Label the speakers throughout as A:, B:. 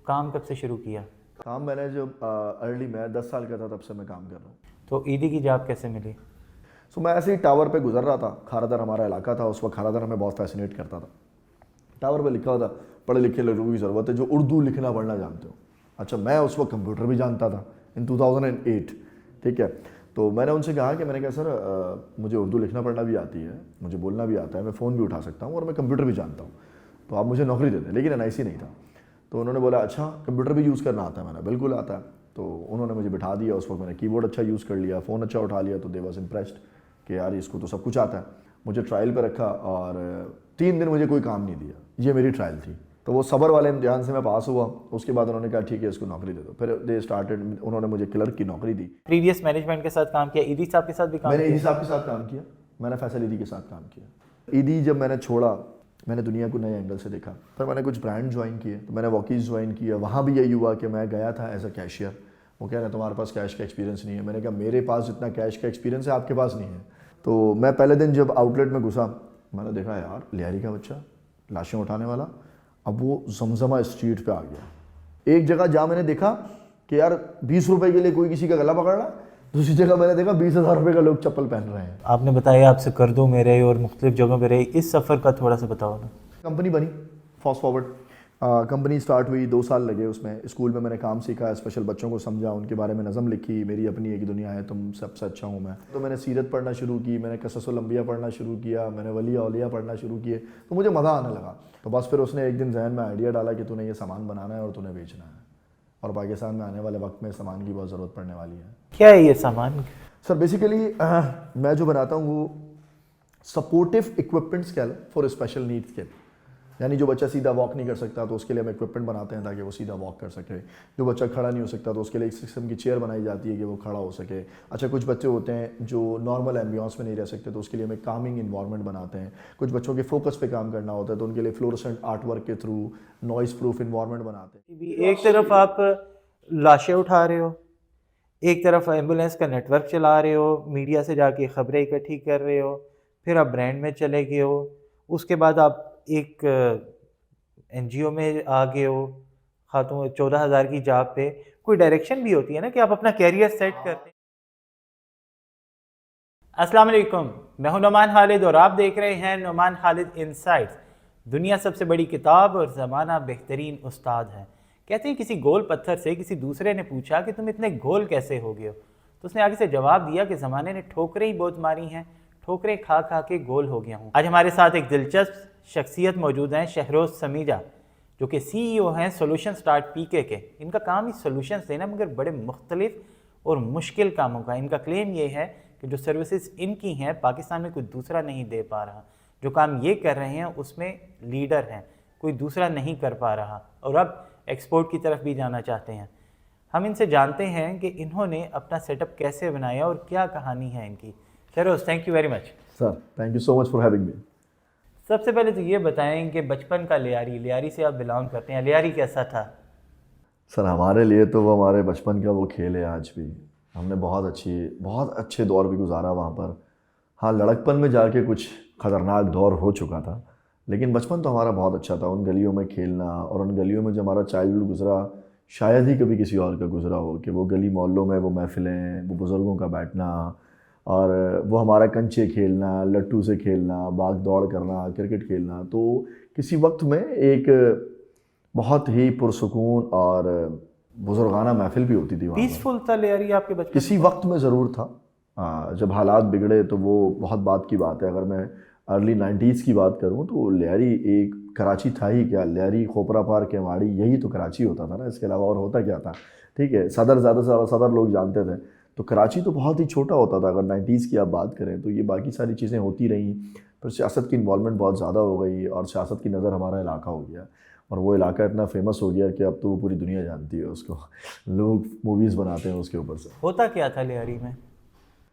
A: काम कब से शुरू किया?
B: काम मैंने जब अर्ली मैं 10 साल का था तब से मैं काम कर रहा हूँ।
A: तो ईदी की जॉब कैसे मिली?
B: सो मैं ऐसे ही टावर पे गुजर रहा था। खारादर हमारा इलाका था, उस वक्त खारादर हमें बहुत फैसिनेट करता था। टावर पे लिखा हुआ था पढ़े लिखे लोगों की ज़रूरत है जो उर्दू लिखना पढ़ना जानते हो। अच्छा, मैं उस वक्त कंप्यूटर भी जानता था इन 2008, ठीक है। तो मैंने उनसे कहा कि मैंने कहा सर मुझे उर्दू लिखना पढ़ना भी आती है, मुझे बोलना भी आता है, मैं फ़ोन भी उठा सकता हूँ और मैं कंप्यूटर भी जानता हूँ, तो आप मुझे नौकरी दे दें। लेकिन NIC नहीं था। तो उन्होंने बोला अच्छा कंप्यूटर भी यूज़ करना आता है? मैंने बिल्कुल आता है। तो उन्होंने मुझे बिठा दिया। उस वक्त मैंने कीबोर्ड अच्छा यूज़ कर लिया, फ़ोन अच्छा उठा लिया, तो दे वाज इम्प्रेस्ड कि यार इसको तो सब कुछ आता है। मुझे ट्रायल पे रखा और 3 दिन मुझे कोई काम नहीं दिया। ये मेरी ट्रायल थी। तो वो सबर वाले इम्तिहान से मैं पास हुआ। उसके बाद उन्होंने कहा ठीक है इसको नौकरी दे दो। फिर दे स्टार्टेड, उन्होंने मुझे क्लर्क की नौकरी दी।
A: प्रीवियस मैनेजमेंट के साथ काम किया, ईदी साहब के साथ भी काम
B: मैंने
A: किया?
B: ईदी साहब के साथ काम किया, मैंने फैसल ईदी के साथ काम किया। ईदी जब मैंने छोड़ा, मैंने दुनिया को नए एंगल से देखा। फिर मैंने कुछ ब्रांड ज्वाइन किए, तो मैंने वॉकीज़ ज्वाइन किया। वहाँ भी यही हुआ कि मैं गया था एज अ कैशियर। वो कह रहे हैं तुम्हारे पास कैश का एक्सपीरियंस नहीं है। मैंने कहा मेरे पास जितना कैश का एक्सपीरियंस है आपके पास नहीं है। तो मैं पहले दिन जब आउटलेट में घुसा, मैंने देखा यार लियारी का बच्चा लाशें उठाने वाला, अब वो जमजमा स्ट्रीट पे आ गया। एक जगह जहाँ मैंने देखा कि यार 20 रुपए के लिए कोई किसी का गला पकड़ रहा है, दूसरी जगह मैंने देखा 20,000 रुपये का लोग चप्पल पहन रहे हैं।
A: आपने बताया आपसे कर दो मेरे और मुख्तलिफ जगहों पे रहे, इस सफ़र का थोड़ा सा बताओ ना।
B: कंपनी बनी फास्ट फॉरवर्ड। कंपनी स्टार्ट हुई, 2 साल लगे उसमें। स्कूल में मैंने काम सीखा, स्पेशल बच्चों को समझा, उनके बारे में नज़म लिखी, मेरी अपनी एक दुनिया है, तुम सबसे अच्छा हूँ मैं। तो मैंने सीरत पढ़ना शुरू की, मैंने कससुल अंबिया पढ़ना शुरू किया, मैंने वली औलिया पढ़ना शुरू किए, तो मुझे मज़ा आने लगा। तो बस फिर उसने एक दिन जहन में आइडिया डाला कि तूने ये सामान बनाना है और तूने बेचना है, और पाकिस्तान में आने वाले वक्त में सामान की बहुत ज़रूरत पड़ने वाली है।
A: क्या है ये सामान?
B: सर बेसिकली मैं जो बनाता हूँ वो सपोर्टिव इक्विपमेंट्स कह लो फॉर स्पेशल नीड्स के। यानी जो बच्चा सीधा वॉक नहीं कर सकता तो उसके लिए हम इक्विपमेंट बनाते हैं ताकि वो सीधा वॉक कर सके। जो बच्चा खड़ा नहीं हो सकता तो उसके लिए एक किस्म की चेयर बनाई जाती है कि वो खड़ा हो सके। अच्छा, कुछ बच्चे होते हैं जो नॉर्मल एम्बियंस में नहीं रह सकते, तो उसके लिए हम एक कामिंग इन्वायरमेंट बनाते हैं। कुछ बच्चों के फोकस पे काम करना होता है तो उनके लिए फ्लोरोसेंट आर्ट वर्क के थ्रू नॉइस प्रूफ इन्वायरमेंट बनाते हैं।
A: एक तरफ आप लाशें उठा रहे हो, एक तरफ एम्बुलेंस का नेटवर्क चला रहे हो, मीडिया से जाके खबरें इकट्ठी कर रहे हो, फिर आप ब्रांड में चले गए हो, उसके बाद आप एक NGO में आ गए हो, खातून 14,000 की जॉब पे। कोई डायरेक्शन भी होती है ना कि आप अपना कैरियर सेट करते हैं। अस्सलाम वालेकुम, मैं हूं नोमान खालिद और आप देख रहे हैं नोमान खालिद इनसाइट्स। दुनिया सबसे बड़ी किताब और ज़माना बेहतरीन उस्ताद है। कहते हैं किसी गोल पत्थर से किसी दूसरे ने पूछा कि तुम इतने गोल कैसे हो गए हो, तो उसने आगे से जवाब दिया कि ज़माने ने ठोकरें ही बहुत मारी हैं, ठोकरें खा खा के गोल हो गया हूँ। आज हमारे साथ एक दिलचस्प शख्सियत मौजूद हैं, शहरोज़ समीजा, जो कि CEO हैं सोल्यूशन स्टार्ट PK के। इनका काम ही सोल्यूशंस देना, मगर बड़े मुख्तलिफ और मुश्किल कामों का। इनका क्लेम ये है कि जो सर्विसेज इनकी हैं पाकिस्तान में कोई दूसरा नहीं दे पा रहा। जो काम ये कर रहे हैं उसमें लीडर हैं, कोई दूसरा नहीं कर पा रहा, और अब एक्सपोर्ट की तरफ भी जाना चाहते हैं। हम इनसे जानते हैं कि इन्होंने अपना सेटअप कैसे बनाया और क्या कहानी है इनकी। Shahroz, thank you very much.
B: Sir thank you so much for having me.
A: सबसे पहले तो ये बताएं कि बचपन का लियारी से आप बिलोंग करते हैं, लियारी कैसा था?
B: सर हमारे लिए तो वो हमारे बचपन का वो खेल है आज भी। हमने बहुत अच्छे दौर भी गुजारा वहाँ पर। हाँ, लड़कपन में जाके कुछ ख़तरनाक दौर हो चुका था, लेकिन बचपन तो हमारा बहुत अच्छा था। उन गलियों में खेलना, और उन गलियों में जो हमारा चाइल्डहुड गुजरा शायद ही कभी किसी और का गुजरा हो, कि वो गली मोहल्लों में वो महफ़िलें, वो बुज़ुर्गों का बैठना, और वो हमारा कंचे खेलना, लट्टू से खेलना, भाग दौड़ करना, क्रिकेट खेलना, तो किसी वक्त में एक बहुत ही पुरसुकून और बुजुर्गाना महफिल भी होती थी वहाँ पर।
A: पीसफुल था लियारी आपके बचपन?
B: किसी वक्त में ज़रूर था। जब हालात बिगड़े तो वो बहुत बात की बात है। अगर मैं अर्ली 90s की बात करूँ तो लियारी एक कराची था ही क्या, लियारी, खोपरा पार, केवाड़ी, यही तो कराची होता था ना, इसके अलावा और होता क्या था। ठीक है, सदर ज़्यादा से ज़्यादा सदर लोग जानते थे, तो कराची तो बहुत ही छोटा होता था। अगर 90s की आप बात करें तो ये बाकी सारी चीज़ें होती रहीं, फिर सियासत की इन्वॉल्वमेंट बहुत ज़्यादा हो गई और सियासत की नज़र हमारा इलाका हो गया, और वो इलाका इतना फेमस हो गया कि अब तो वो पूरी दुनिया जानती है उसको। लोग मूवीज़ बनाते हैं उसके ऊपर से।
A: होता क्या था लियारी में?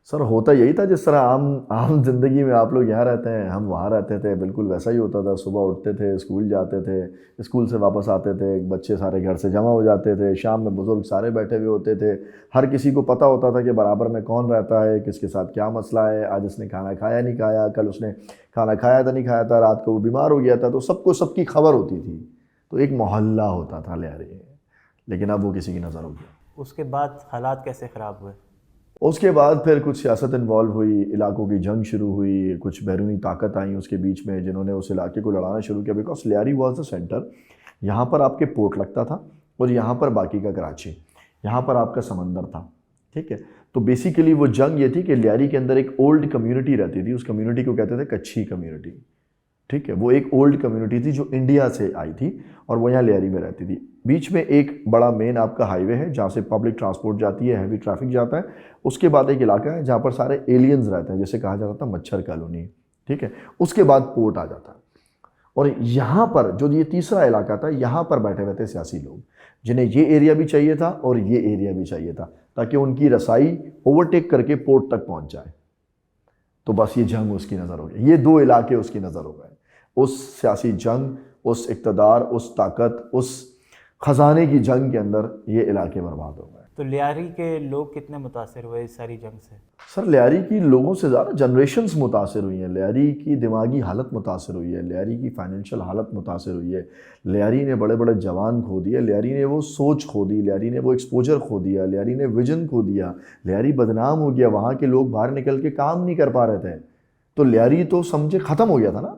B: सर होता यही था जिस तरह आम ज़िंदगी में आप लोग यहाँ रहते हैं, हम वहाँ रहते थे, बिल्कुल वैसा ही होता था। सुबह उठते थे, स्कूल जाते थे, स्कूल से वापस आते थे, बच्चे सारे घर से जमा हो जाते थे, शाम में बुज़ुर्ग सारे बैठे हुए होते थे। हर किसी को पता होता था कि बराबर में कौन रहता है, किसके साथ क्या मसला है, आज उसने खाना खाया नहीं खाया, कल उसने खाना खाया था नहीं खाया था, रात को वो बीमार हो गया था, तो सबको सबकी खबर होती थी। तो एक मोहल्ला होता था लियारी। लेकिन अब वो किसी की नज़र होगी।
A: उसके बाद हालात कैसे ख़राब हुए?
B: उसके बाद फिर कुछ सियासत इन्वॉल्व हुई, इलाकों की जंग शुरू हुई, कुछ बैरूनी ताकत आई उसके बीच में जिन्होंने उस इलाके को लड़ाना शुरू किया। Because Lyari was the centre, यहाँ पर आपके पोर्ट लगता था और यहाँ पर बाकी का कराची, यहाँ पर आपका समंदर था, ठीक है। तो बेसिकली वो जंग ये थी कि लियारी के अंदर एक ओल्ड कम्युनिटी रहती थी, उस कम्युनिटी को कहते थे कच्छी कम्युनिटी, ठीक है। वो एक ओल्ड कम्युनिटी थी जो इंडिया से आई थी और वो यहाँ लियारी में रहती थी। बीच में एक बड़ा मेन आपका हाईवे है जहाँ से पब्लिक ट्रांसपोर्ट जाती है, हैवी ट्रैफिक जाता है। उसके बाद एक इलाका है जहाँ पर सारे एलियंस रहते हैं, जैसे कहा जाता था मच्छर कॉलोनी, ठीक है। उसके बाद पोर्ट आ जाता है और यहाँ पर जो ये तीसरा इलाका था, यहाँ पर बैठे हुए थे सियासी लोग जिन्हें ये एरिया भी चाहिए था और ये एरिया भी चाहिए था ताकि उनकी रसाई ओवरटेक करके पोर्ट तक पहुँच जाए। तो बस ये जंग उसकी नज़र हो गई, ये दो इलाके उसकी नज़र हो गए। उस सियासी जंग, उस इक़्तिदार, उस ताकत, उस ख़जाने की जंग के अंदर ये इलाके बर्बाद हो गए।
A: तो लियारी के लोग कितने मुतासिर हुए इस सारी जंग से?
B: सर लियारी की लोगों से ज़्यादा जनरेशन्स मुतासिर हुई हैं। लियारी की दिमागी हालत मुतासिर हुई है, लियारी की फाइनेंशियल हालत मुतासिर हुई है। लियारी ने बड़े बड़े जवान खो दिए, लियारी ने वो सोच खो दी, लियारी ने वो एक्सपोजर खो दिया, लियारी ने विजन खो दिया, लियारी बदनाम हो गया। वहाँ के लोग बाहर निकल के काम नहीं कर पा रहे थे, तो लियारी तो समझे ख़त्म हो गया था ना।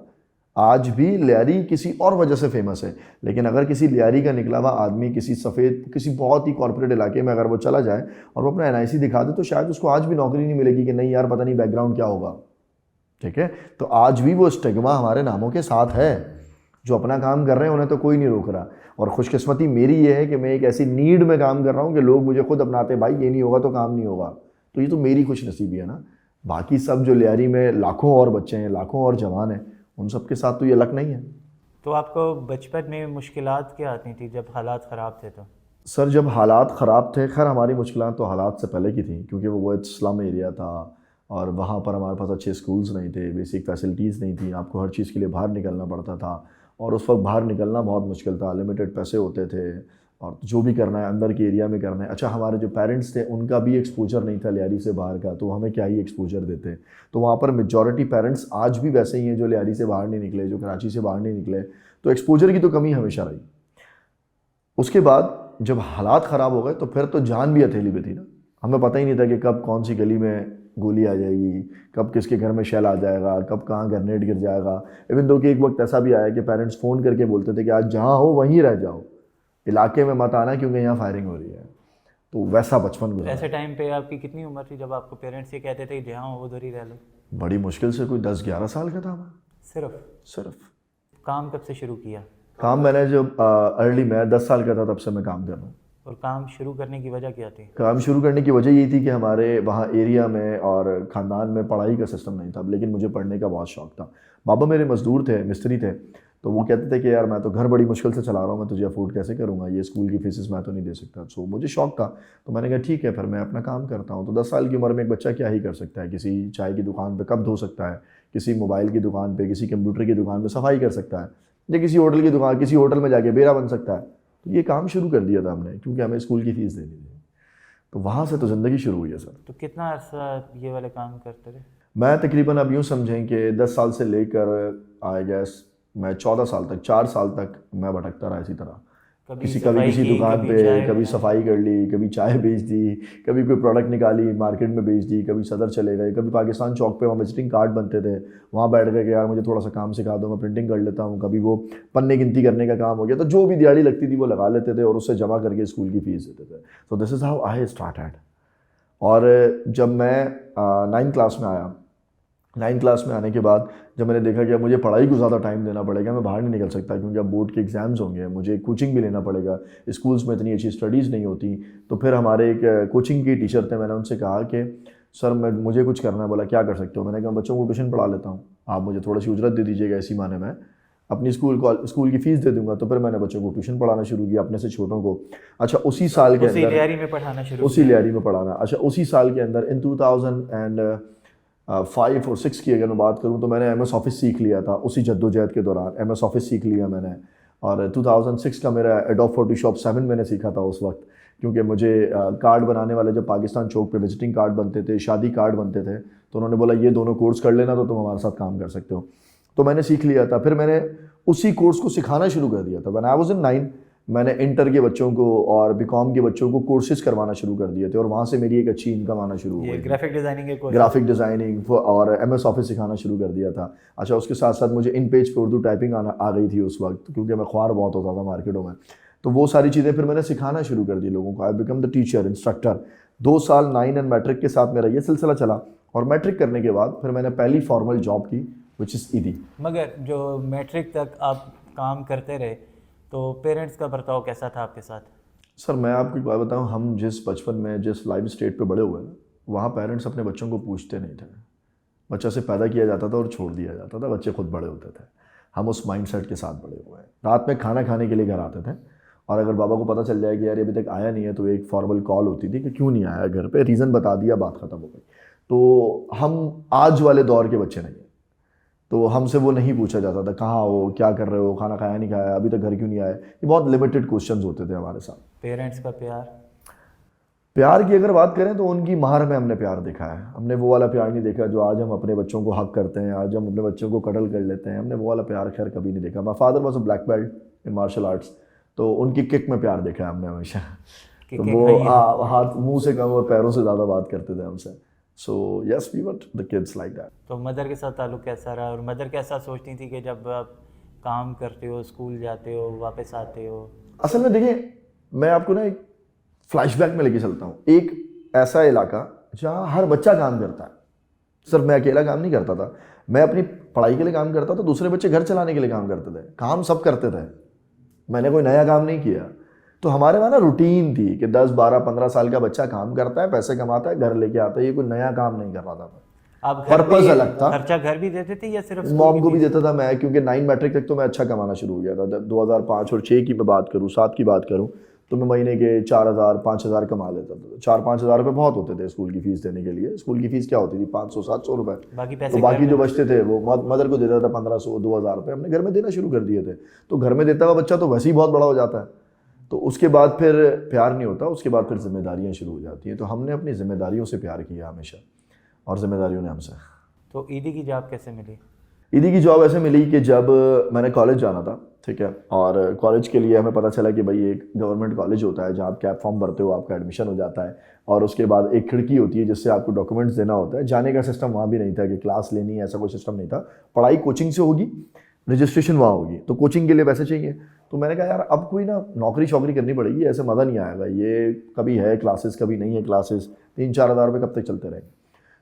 B: आज भी लियारी किसी और वजह से फेमस है, लेकिन अगर किसी लियारी का निकला हुआ आदमी किसी सफ़ेद, किसी बहुत ही कॉर्पोरेट इलाके में अगर वो चला जाए और वो अपना NIC दिखा दे तो शायद उसको आज भी नौकरी नहीं मिलेगी कि नहीं यार पता नहीं बैकग्राउंड क्या होगा, ठीक है। तो आज भी वो स्टिग्मा हमारे नामों के साथ है। जो अपना काम कर रहे हैं उन्हें तो कोई नहीं रोक रहा। और खुशकिस्मती मेरी ये है कि मैं एक ऐसी नीड में काम कर रहा हूँ कि लोग मुझे खुद अपनाते, भाई ये नहीं होगा तो काम नहीं होगा। तो ये तो मेरी खुशनसीबी है ना। बाकी सब जो लियारी में लाखों और बच्चे हैं, लाखों और जवान हैं, उन सब के साथ तो ये लक नहीं है।
A: तो आपको बचपन में मुश्किलात क्या आती थी जब हालात ख़राब थे? तो
B: सर जब हालात ख़राब थे, खैर हमारी मुश्किलात तो हालात से पहले की थी, क्योंकि वो एक स्लम एरिया था और वहाँ पर हमारे पास अच्छे स्कूल्स नहीं थे, बेसिक फैसिलिटीज़ नहीं थी, आपको हर चीज़ के लिए बाहर निकलना पड़ता था और उस वक्त बाहर निकलना बहुत मुश्किल था। लिमिटेड पैसे होते थे और जो भी करना है अंदर के एरिया में करना है। अच्छा हमारे जो पेरेंट्स थे उनका भी एक्सपोजर नहीं था लियारी से बाहर का, तो हमें क्या ही एक्सपोजर देते। तो वहाँ पर मेजॉरिटी पेरेंट्स आज भी वैसे ही हैं जो लियारी से बाहर नहीं निकले, जो कराची से बाहर नहीं निकले। तो एक्सपोजर की तो कमी हमेशा रही। उसके बाद जब हालात ख़राब हो गए तो फिर तो जान भी हथेली पे थी ना। हमें पता ही नहीं था कि कब कौन सी गली में गोली आ जाएगी, कब किसके घर में शेल आ जाएगा, कब कहाँ ग्रेनेड गिर जाएगा। इवन दो कि एक वक्त ऐसा भी आया कि पेरेंट्स फ़ोन करके बोलते थे कि आज जहाँ हो वहीं रह जाओ, इलाके में मत आना क्योंकि यहाँ फायरिंग हो रही है। तो वैसा बचपन गुजरा।
A: ऐसे टाइम पे आपकी कितनी उम्र थी जब आपको पेरेंट्स ये कहते थे कि जहाँ हो उधर ही रह लो?
B: बड़ी मुश्किल से कोई 10-11 साल का था मैं।
A: सिर्फ काम कब से शुरू किया?
B: काम मैंने जब अर्ली मैं 10 साल का था तब से मैं काम कर रहा हूँ।
A: और काम शुरू करने की वजह क्या थी?
B: काम शुरू करने की वजह यही थी कि हमारे वहाँ एरिया में और ख़ानदान में पढ़ाई का सिस्टम नहीं था, लेकिन मुझे पढ़ने का बहुत शौक़ था। बाबा मेरे मज़दूर थे, मिस्त्री थे, तो वो कहते थे कि यार मैं तो घर बड़ी मुश्किल से चला रहा हूँ, मैं तुझे अफोर्ड कैसे करूँगा, ये स्कूल की फीसेस मैं तो नहीं दे सकता। सो मुझे शौक़ था, तो मैंने कहा ठीक है फिर मैं अपना काम करता हूँ। तो 10 साल की उम्र में एक बच्चा क्या ही कर सकता है, किसी चाय की दुकान पर कप धो सकता है, किसी मोबाइल की दुकान पर, किसी कंप्यूटर की दुकान पर सफाई कर सकता है, या किसी होटल की दुकान, किसी होटल में जाके बेरा बन सकता है। तो ये काम शुरू कर दिया था हमने, क्योंकि हमें स्कूल की फ़ीस देनी थी। तो वहाँ से तो ज़िंदगी शुरू हुई है सर।
A: तो कितना अर्सा ये वाले काम करते थे?
B: मैं तकरीबन अब यूँ समझें कि 10 साल से लेकर आई गेस मैं 14 साल तक, 4 साल तक मैं भटकता रहा इसी तरह। कभी किसी दुकान पे, कभी सफाई कर ली, कभी चाय बेच दी, कभी कोई प्रोडक्ट निकाली मार्केट में बेच दी, कभी सदर चले गए, कभी पाकिस्तान चौक पे वहाँ विजिटिंग कार्ड बनते थे, वहाँ बैठ गए कि यार मुझे थोड़ा सा काम सिखा दो, मैं प्रिंटिंग कर लेता हूँ। कभी वो पन्ने गिनती करने का काम हो गया, तो जो भी दिहाड़ी लगती थी वो लगा लेते थे और उससे जमा करके स्कूल की फ़ीस देते थे। So this is how I started. और जब मैं 9th क्लास में आया, 9th क्लास में आने के बाद जब मैंने देखा कि अब मुझे पढ़ाई को ज़्यादा टाइम देना पड़ेगा, मैं बाहर नहीं निकल सकता क्योंकि अब बोर्ड के एग्ज़ाम्स होंगे, मुझे कोचिंग भी लेना पड़ेगा, स्कूल्स में इतनी अच्छी स्टडीज़ नहीं होती। तो फिर हमारे एक कोचिंग के टीचर थे, मैंने उनसे कहा कि सर मुझे कुछ करना है। बोला क्या कर सकते हो? मैंने कहा बच्चों को ट्यूशन पढ़ा लेता हूँ, आप मुझे थोड़ी सी उजरत दे दीजिएगा, इसी माने मैं अपनी स्कूल की फ़ीस दे दूंगा। तो फिर मैंने बच्चों को ट्यूशन पढ़ाना शुरू किया, अपने से छोटों को। अच्छा उसी साल के अंदर
A: लियारी में पढ़ाना शुरू,
B: उसी लियारी में पढ़ाना। अच्छा उसी साल के अंदर इन 2005 और 6 की अगर मैं बात करूं तो मैंने MS ऑफिस सीख लिया था। उसी जद्दोजहद के दौरान MS ऑफिस सीख लिया मैंने। और 2006 का मेरा एडोब फोटोशॉप 7 मैंने सीखा था उस वक्त, क्योंकि मुझे कार्ड बनाने वाले जब पाकिस्तान चौक पे विजिटिंग कार्ड बनते थे, शादी कार्ड बनते थे, तो उन्होंने बोला ये दोनों कोर्स कर लेना तो तुम हमारे साथ काम कर सकते हो। तो मैंने सीख लिया था। फिर मैंने उसी कोर्स को सिखाना शुरू कर दिया था। व्हेन आई वाज इन 9 मैंने इंटर के बच्चों को और बीकॉम के बच्चों को कोर्सेज करवाना शुरू कर दिए थे और वहाँ से मेरी एक अच्छी इनकम आना शुरू हो
A: ये
B: गई।
A: ग्राफिक डिजाइनिंग के कोर्स।
B: ग्राफिक डिज़ाइनिंग और MS ऑफिस सिखाना शुरू कर दिया था। अच्छा, उसके साथ साथ मुझे इन पेज पे उर्दू टाइपिंग आ गई थी उस वक्त, क्योंकि मैं ख्वार बहुत होता था मार्केटों में। तो वो सारी चीज़ें फिर मैंने सिखाना शुरू कर दी लोगों को। I become the teacher, instructor. 2 साल 9 एंड मैट्रिक के साथ मेरा ये सिलसिला चला और मैट्रिक करने के बाद फिर मैंने पहली फॉर्मल जॉब की, विच इज़ ईदी।
A: मगर जो मैट्रिक तक आप काम करते रहे तो पेरेंट्स का बर्ताव कैसा था आपके साथ?
B: सर मैं आपको एक बात बताऊँ, हम जिस बचपन में जिस लाइफ स्टेट पे बड़े हुए ना, वहाँ पेरेंट्स अपने बच्चों को पूछते नहीं थे। बच्चा से पैदा किया जाता था और छोड़ दिया जाता था, बच्चे खुद बड़े होते थे। हम उस माइंडसेट के साथ बड़े हुए हैं। रात में खाना खाने के लिए घर आते थे और अगर बाबा को पता चल जाए कि यार अभी तक आया नहीं है, तो एक फॉर्मल कॉल होती थी कि क्यों नहीं आया घर पे, रीज़न बता दिया, बात ख़त्म हो गई। तो हम आज वाले दौर के बच्चे नहीं हैं, तो हमसे वो नहीं पूछा जाता था कहाँ हो, क्या कर रहे हो, खाना खाया नहीं खाया, अभी तक घर क्यों नहीं आए। ये बहुत लिमिटेड क्वेश्चंस होते थे हमारे साथ।
A: पेरेंट्स का
B: प्यार की अगर बात करें तो उनकी महर में हमने प्यार देखा है। हमने वो वाला प्यार नहीं देखा जो आज हम अपने बच्चों को हक करते हैं, आज हम अपने बच्चों को कडल कर लेते हैं। हमने वो वाला प्यार खैर कभी नहीं देखा। My father was a black belt in martial arts, तो उनकी किक में प्यार देखा है हमने हमेशा। तो वो हाथ मुंह से कम और पैरों से ज़्यादा बात करते थे हमसे। So yes, we were the kids like that.
A: तो मदर के साथ ताल्लुक कैसा रहा और मदर कैसा सोचती थी कि जब आप काम करते हो, स्कूल जाते हो, वापस आते हो?
B: असल में देखिए, मैं आपको ना एक फ्लैशबैक में लेके चलता हूँ। एक ऐसा इलाका जहाँ हर बच्चा काम करता है। सर मैं अकेला काम नहीं करता था, मैं अपनी पढ़ाई के लिए काम करता था, दूसरे बच्चे घर चलाने के लिए काम करते थे। काम सब करते थे, मैंने कोई नया काम नहीं किया। तो हमारे वहाँ ना रूटीन थी कि 10, 12, 15 साल का बच्चा काम करता है, पैसे कमाता है, घर लेके आता है। ये कोई नया काम नहीं कर रहा था।
A: आप
B: पर्पस अलग था।
A: खर्चा घर भी देते थे या सिर्फ
B: मॉम को भी देता था मैं, क्योंकि 9 मैट्रिक तक तो मैं अच्छा कमाना शुरू हो गया था। 2005 और 6 की मैं बात करूँ, 7 की बात करूँ, तो मैं महीने के 4,000, 5,000 कमा लेता था। 4-5 हज़ार रुपये बहुत होते थे स्कूल की फ़ीस देने के लिए। स्कूल की फ़ीस क्या होती थी? 500-700 रुपये।
A: बाकी पैसे
B: तो बाकी जो बचते थे वो मदर को देता था 1,500-2,000 रुपये। हमने घर में देना शुरू कर दिए थे। तो घर में देता हुआ बच्चा तो वैसे ही बहुत बड़ा हो जाता है। तो उसके बाद फिर प्यार नहीं होता, उसके बाद फिर जिम्मेदारियाँ शुरू हो जाती हैं। तो हमने अपनी जिम्मेदारियों से प्यार किया हमेशा और जिम्मेदारियों ने हमसे।
A: तो ईदी की जॉब कैसे मिली?
B: ईदी की जॉब ऐसे मिली कि जब मैंने कॉलेज जाना था, ठीक है, और कॉलेज के लिए हमें पता चला कि भाई एक गवर्नमेंट कॉलेज होता है जहाँ आप कैप फॉर्म भरते हो, आपका एडमिशन हो जाता है और उसके बाद एक खिड़की होती है जिससे आपको डॉक्यूमेंट्स देना होता है। जाने का सिस्टम वहाँ भी नहीं था कि क्लास लेनी है, ऐसा कोई सिस्टम नहीं था। पढ़ाई कोचिंग से होगी, रजिस्ट्रेशन वहाँ होगी, तो कोचिंग के लिए पैसे चाहिए। तो मैंने कहा यार अब कोई ना नौकरी शौकरी करनी पड़ेगी, ऐसे मज़ा नहीं आएगा। ये कभी है क्लासेस, कभी नहीं है क्लासेस, 3-4 हज़ार रुपये कब तक चलते रहेंगे।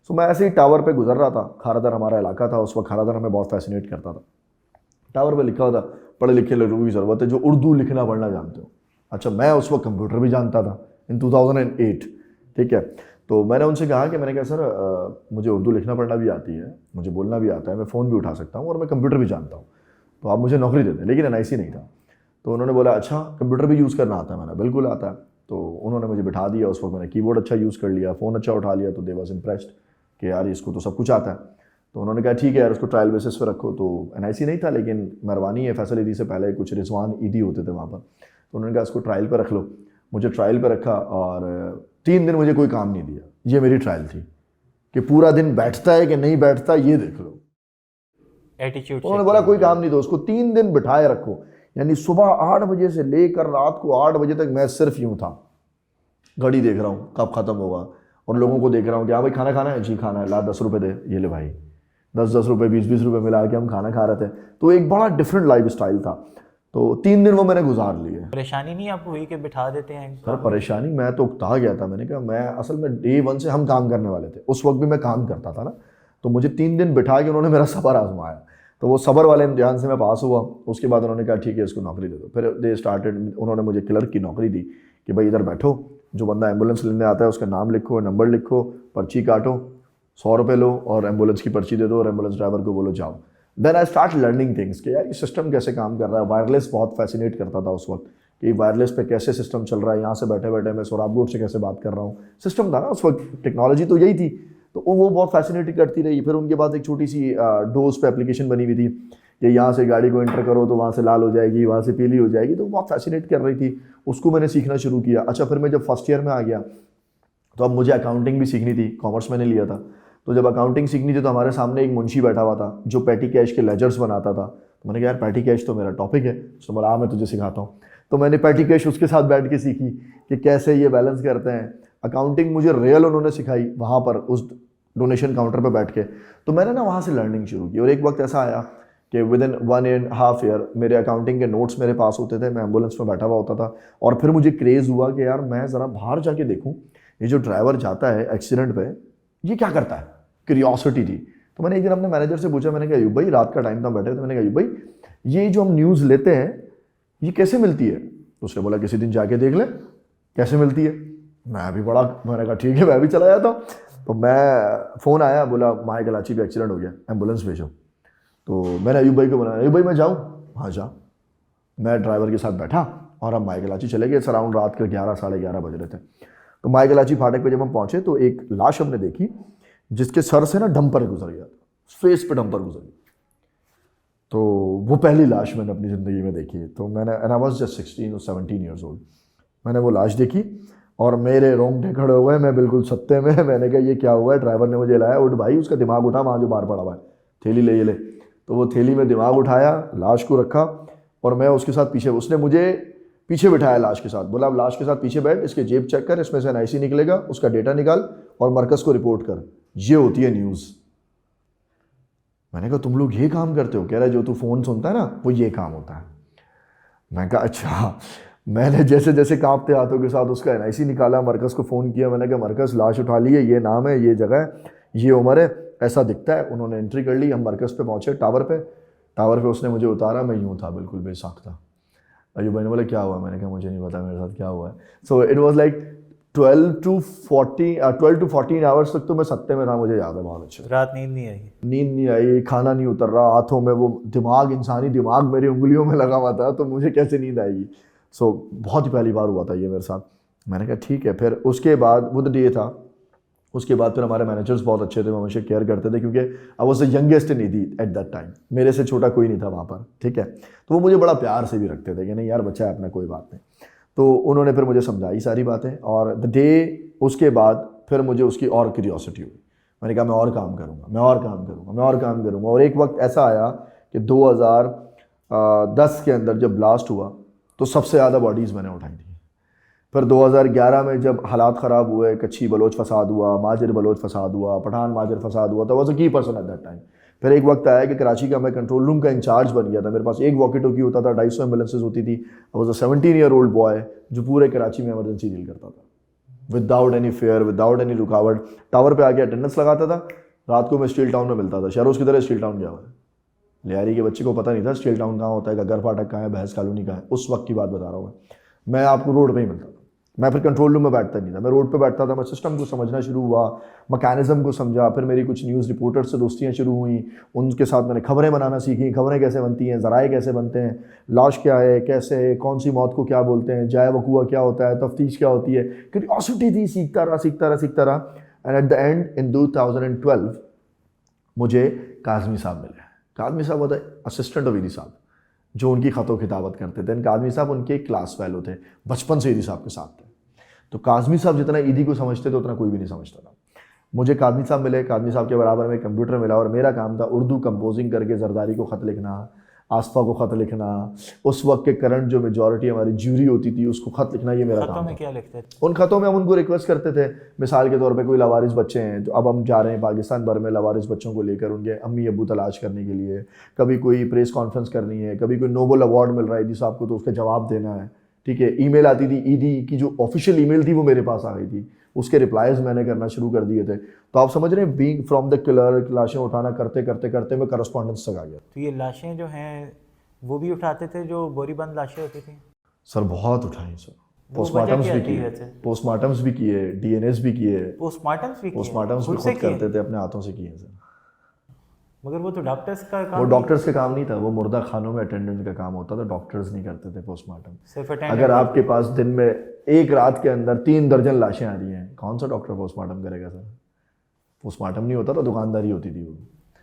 B: सो मैं ऐसे ही टावर पे गुजर रहा था। खारादर हमारा इलाका था उस वक्त, खारादर हमें बहुत फैसिनेट करता था। टावर पे लिखा हुआ था पढ़े लिखे लोगों की ज़रूरत है जो उर्दू लिखना पढ़ना जानते हो। अच्छा, मैं उस वक्त कंप्यूटर भी जानता था इन 2008, ठीक है। तो मैंने उनसे कहा कि मैंने कहा सर मुझे उर्दू लिखना पढ़ना भी आती है, मुझे बोलना भी आता है, मैं फ़ोन भी उठा सकता हूँ और मैं कंप्यूटर भी जानता हूँ, तो आप मुझे नौकरी दे दें। लेकिन NIC नहीं था। तो उन्होंने बोला अच्छा कंप्यूटर भी यूज़ करना आता है? मैंने बिल्कुल आता है। तो उन्होंने मुझे बिठा दिया। उस वक्त मैंने कीबोर्ड अच्छा यूज़ कर लिया, फ़ोन अच्छा उठा लिया। तो दे वाज इम्प्रेस्ड कि यार इसको तो सब कुछ आता है। तो उन्होंने कहा ठीक है यार उसको ट्रायल बेसिस पे रखो। तो NIC नहीं था, लेकिन मरवानी है, फैसल ईदी से पहले कुछ रिजवान ईदी होते थे वहाँ पर। तो उन्होंने कहा इसको ट्रायल पर रख लो। मुझे ट्रायल पर रखा और 3 दिन मुझे कोई काम नहीं दिया। ये मेरी ट्रायल थी कि पूरा दिन बैठता है कि नहीं बैठता ये देख लो।
A: एटीट्यूड।
B: उन्होंने बोला कोई काम नहीं दो, उसको 3 दिन बिठाए रखो। यानी सुबह 8 बजे से लेकर रात को 8 बजे तक मैं सिर्फ यूँ था, घड़ी देख रहा हूँ कब ख़त्म होगा और लोगों को देख रहा हूँ कि हाँ भाई खाना खाना है, जी खाना है, ला 10 रुपये दे, ये ले भाई। 10-10 रुपये 20-20 रुपये मिला के हम खाना खा रहे थे। तो एक बड़ा डिफरेंट लाइफ स्टाइल था। तो 3 दिन वो मैंने गुजार लिए।
A: परेशानी नहीं आपको हुई कि बिठा देते हैं?
B: सर परेशानी, मैं तो उकता गया था। मैंने कहा मैं असल में Day 1 से हम काम करने वाले थे, उस वक्त भी मैं काम करता था ना। तो मुझे 3 दिन बिठा के उन्होंने मेरा सब्र आजमाया। तो वो सब्र वाले इम्तिहान से मैं पास हुआ। उसके बाद उन्होंने कहा ठीक है इसको नौकरी दे दो। फिर दे स्टार्टेड, उन्होंने मुझे क्लर्क की नौकरी दी कि भाई इधर बैठो, जो बंदा एम्बुलेंस लेने आता है उसका नाम लिखो, नंबर लिखो, पर्ची काटो, 100 रुपये लो और एम्बुलेंस की पर्ची दे दो और एम्बुलेंस ड्राइवर को बोलो जाओ। Then I start learning things कि यार ये सिस्टम कैसे काम कर रहा है। वायरलेस बहुत फैसिनेट करता था उस वक्त कि वायरलेस पे कैसे सिस्टम चल रहा है, यहाँ से बैठे बैठे मैं सोराब बोर्ड से कैसे बात कर रहा हूँ। सिस्टम था ना उस वक्त, टेक्नोलॉजी तो यही थी। तो वो बहुत फैसिनेट करती रही। फिर उनके बाद एक छोटी सी डोज पे एप्लीकेशन बनी हुई थी कि यहाँ से गाड़ी को एंटर करो तो वहाँ से लाल हो जाएगी, वहाँ से पीली हो जाएगी। तो बहुत फैसिनेट कर रही थी, उसको मैंने सीखना शुरू किया। अच्छा, फिर मैं जब फर्स्ट ईयर में आ गया तो अब मुझे अकाउंटिंग भी सीखनी थी, कॉमर्स मैंने लिया था। तो जब अकाउंटिंग सीखनी थी तो हमारे सामने एक मुंशी बैठा हुआ था जो पैटी कैश के लेजर्स बनाता था। तो मैंने कहा यार पैटी कैश तो मेरा टॉपिक है। तो बोला मैं तुझे सिखाता हूँ। तो मैंने पैटी कैश उसके साथ बैठ के सीखी कि कैसे ये बैलेंस करते हैं। अकाउंटिंग मुझे रियल उन्होंने सिखाई वहाँ पर उस डोनेशन काउंटर पर बैठ के। तो मैंने ना वहाँ से लर्निंग शुरू की और एक वक्त ऐसा आया कि विद इन 1.5 ईयर मेरे अकाउंटिंग के नोट्स मेरे पास होते थे, मैं एम्बुलेंस में बैठा हुआ होता था और फिर मुझे क्रेज़ हुआ कि यार मैं ज़रा बाहर जाके देखूँ ये जो ड्राइवर जाता है एक्सीडेंट पे ये क्या करता है, क्यूरियोसिटी थी। तो मैंने एक दिन अपने मैनेजर से पूछा, मैंने कहा अयूब भाई, रात का टाइम था बैठे, तो मैंने कहा अयूब भाई ये जो हम न्यूज़ लेते हैं ये कैसे मिलती है? तो उसने बोला किसी दिन जाके देख ले कैसे मिलती है। मैं भी बड़ा, मैंने कहा ठीक है मैं भी चला जाता हूँ। तो मैं फ़ोन आया, बोला माए गलाची भी एक्सीडेंट हो गया, एम्बुलेंस भेजो। तो मैंने अयूब भाई को बोला अयूब भाई मैं जाऊँ? हाँ जा। मैं ड्राइवर के साथ बैठा और हम माए गलाची चले गए। अराउंड रात के 11 साढ़े 11 बज रहे थे। तो माए गलाची फाटक पे जब हम पहुँचे तो एक लाश हमने देखी जिसके सर से ना डंपर गुजर गया था, फेस पे डंपर गुजर गया। तो वो पहली लाश मैंने अपनी ज़िंदगी में देखी। तो मैंने, एंड आई वाज जस्ट 16 और 17 ईयर्स ओल्ड, मैंने वो लाश देखी और मेरे रोंगटे खड़े हुए, मैं बिल्कुल सत्ते में। मैंने कहा ये क्या हुआ है? ड्राइवर ने मुझे लाया, उठ भाई उसका दिमाग उठा, वहाँ जो बाहर पड़ा हुआ है, थैली ले ये ले। तो वो थैली में दिमाग उठाया, लाश को रखा और मैं उसके साथ पीछे, उसने मुझे पीछे बिठाया लाश के साथ, बोला अब लाश के साथ पीछे बैठ, इसके जेब चेक कर, इसमें से एनआईसी निकलेगा, उसका डेटा निकाल और मरकज़ को रिपोर्ट कर, ये होती है न्यूज़। मैंने कहा तुम लोग ये काम करते हो? कह रहा है जो तू फ़ोन सुनता है ना वो ये काम होता है। मैं कहा अच्छा। मैंने जैसे जैसे कांपते हाथों के साथ उसका एनआईसी निकाला, मरकज़ को फ़ोन किया, मैंने कहा मरकज़ लाश उठा ली है, ये नाम है, ये जगह है, ये उम्र है, ऐसा दिखता है। उन्होंने एंट्री कर ली, हम मरकज़ पे पहुँचे, टावर पे उसने मुझे उतारा, मैं यूँ था बिल्कुल बेसाख्ता। अयूब भाई ने बोला क्या हुआ? मैंने कहा मुझे नहीं पता मेरे साथ क्या हुआ है। So it was like 12 to 14 hours तक तो मैं सत्ते में था, मुझे याद है बहुत अच्छे।
A: रात नींद नहीं आई?
B: नींद नहीं आई, खाना नहीं उतर रहा, हाथों में वो दिमाग, इंसानी दिमाग मेरी उंगलियों में लगा हुआ था, तो मुझे कैसे नींद आएगी? सो बहुत ही पहली बार हुआ था ये मेरे साथ। मैंने कहा ठीक है। फिर उसके बाद वो डे था, उसके बाद फिर हमारे मैनेजर्स बहुत अच्छे थे, वो हमेशा केयर करते थे क्योंकि I was the youngest in ईदी एट दैट टाइम, मेरे से छोटा कोई नहीं था वहाँ पर, ठीक है। तो वो मुझे बड़ा प्यार से भी रखते थे कि नहीं यार बच्चा है अपना, कोई बात नहीं। तो उन्होंने फिर मुझे समझाई सारी बातें और द डे उसके बाद फिर मुझे उसकी और क्यूरियोसिटी हुई। मैंने कहा मैं और काम करूँगा, मैं और काम करूँगा, मैं और काम करूँगा। और एक वक्त ऐसा आया कि 2010 के अंदर जब ब्लास्ट हुआ तो सबसे ज़्यादा बॉडीज़ मैंने उठाई थी। फिर 2011 में जब हालात ख़राब हुए, कच्ची बलोच फसाद हुआ, माजर बलोच फसाद हुआ, पठान माजर फसाद हुआ, तो वॉज अ की पर्सन एट दैट टाइम। फिर एक वक्त आया कि कराची का मैं कंट्रोल रूम का इंचार्ज बन गया था, मेरे पास एक वॉकी टॉकी होता था, 250 एम्बुलेंसेज होती थी। I was a 17-year-old boy जो पूरे कराची में एमरजेंसी डील करता था without any fair, without any रुकावट। टावर पे आके अटेंडेंस लगाता था, रात को मैं स्टील टाउन में मिलता था। शहरों की तरह स्टील टाउन गया हुआ है, लियारी के बच्चे को पता नहीं था स्टील टाउन कहाँ होता है, गगर फाटक कहाँ है, भैंस कॉलोनी कहाँ है। उस वक्त की बात बता रहा हूँ मैं आपको, रोड पे ही मिलता था। मैं फिर कंट्रोल रूम में बैठता नहीं था, मैं रोड पे बैठता था। मैं सिस्टम को समझना शुरू हुआ, मैकेनिज़्म को समझा। फिर मेरी कुछ न्यूज़ रिपोर्टर से दोस्तियाँ शुरू हुई, उनके साथ मैंने खबरें बनाना सीखी, खबरें कैसे बनती हैं, ज़राए कैसे बनते हैं, लाश क्या है, कैसे है, कौन सी मौत को क्या बोलते हैं, जाए वकूआ क्या होता है, तफ्तीश क्या होती है। क्यूरियोसिटी थी, सीखता रहा। And at the and in 2012 मुझे काज़मी साहब मिले। काज़मी साहब होता है असिस्टेंट ऑफ ईदी साहब, जो उनकी ख़तों किताबत करते थे। काज़मी साहब उनके क्लास फेलो थे, बचपन से ईदी साहब के साथ थे। तो काज़मी साहब जितना ईदी को समझते थे उतना कोई भी नहीं समझता था। मुझे काज़मी साहब मिले, काज़मी साहब के बराबर में कंप्यूटर मिला और मेरा काम था उर्दू कंपोजिंग करके जरदारी को ख़त लिखना, आसफा को ख़त लिखना, उस वक्त के करंट जो मेजॉरिटी हमारी ज्यूरी होती थी उसको ख़त लिखना, ये मेरा काम
A: में
B: था।
A: क्या लिखते थे?
B: उन ख़तों में हम उनको रिक्वेस्ट करते थे, मिसाल के तौर पे कोई लावारिस बच्चे हैं, तो अब हम जा रहे हैं पाकिस्तान भर में लावारिस बच्चों को लेकर उनके अम्मी अब्बू तलाश करने के लिए। कभी कोई प्रेस कॉन्फ्रेंस करनी है, कभी कोई नोबल अवार्ड मिल रहा है ईदी साहब को, तो उसका जवाब देना है, ठीक है। ईमेल आती थी, ईदी की जो ऑफिशियल ईमेल थी वो मेरे पास आ गई थी, उसके रिप्लाईज मैंने करना शुरू कर दिए थे। तो आप समझ रहे हैं, बीइंग फ्रॉम द किलर, लाशें उठाना करते मैं करस्पॉन्डेंस तक आ गया।
A: तो ये लाशें जो हैं वो भी उठाते थे, जो बोरीबंद लाशें होती थी?
B: सर बहुत उठाई सर,
A: वो
B: पोस्टमार्टम्स
A: वजह
B: भी
A: क्या थी
B: किए,
A: वैसे?
B: पोस्टमार्टम्स भी किए, डीएनएस भी किए,
A: पोस्टमार्टम्स भी
B: खुद करते थे, अपने हाथों से किए सर।
A: मगर वो तो डॉक्टर्स का काम,
B: वो डॉक्टर्स का काम नहीं था, वो मुर्दा खानों में अटेंडेंट का काम होता था, डॉक्टर्स नहीं करते थे पोस्टमार्टम।
A: सिर्फ अटेंडेंट।
B: अगर आपके पास दिन में एक रात के अंदर 3 दर्जन लाशें आ रही हैं, कौन सा डॉक्टर पोस्टमार्टम करेगा सर? पोस्टमार्टम नहीं होता था, दुकानदारी होती थी वो।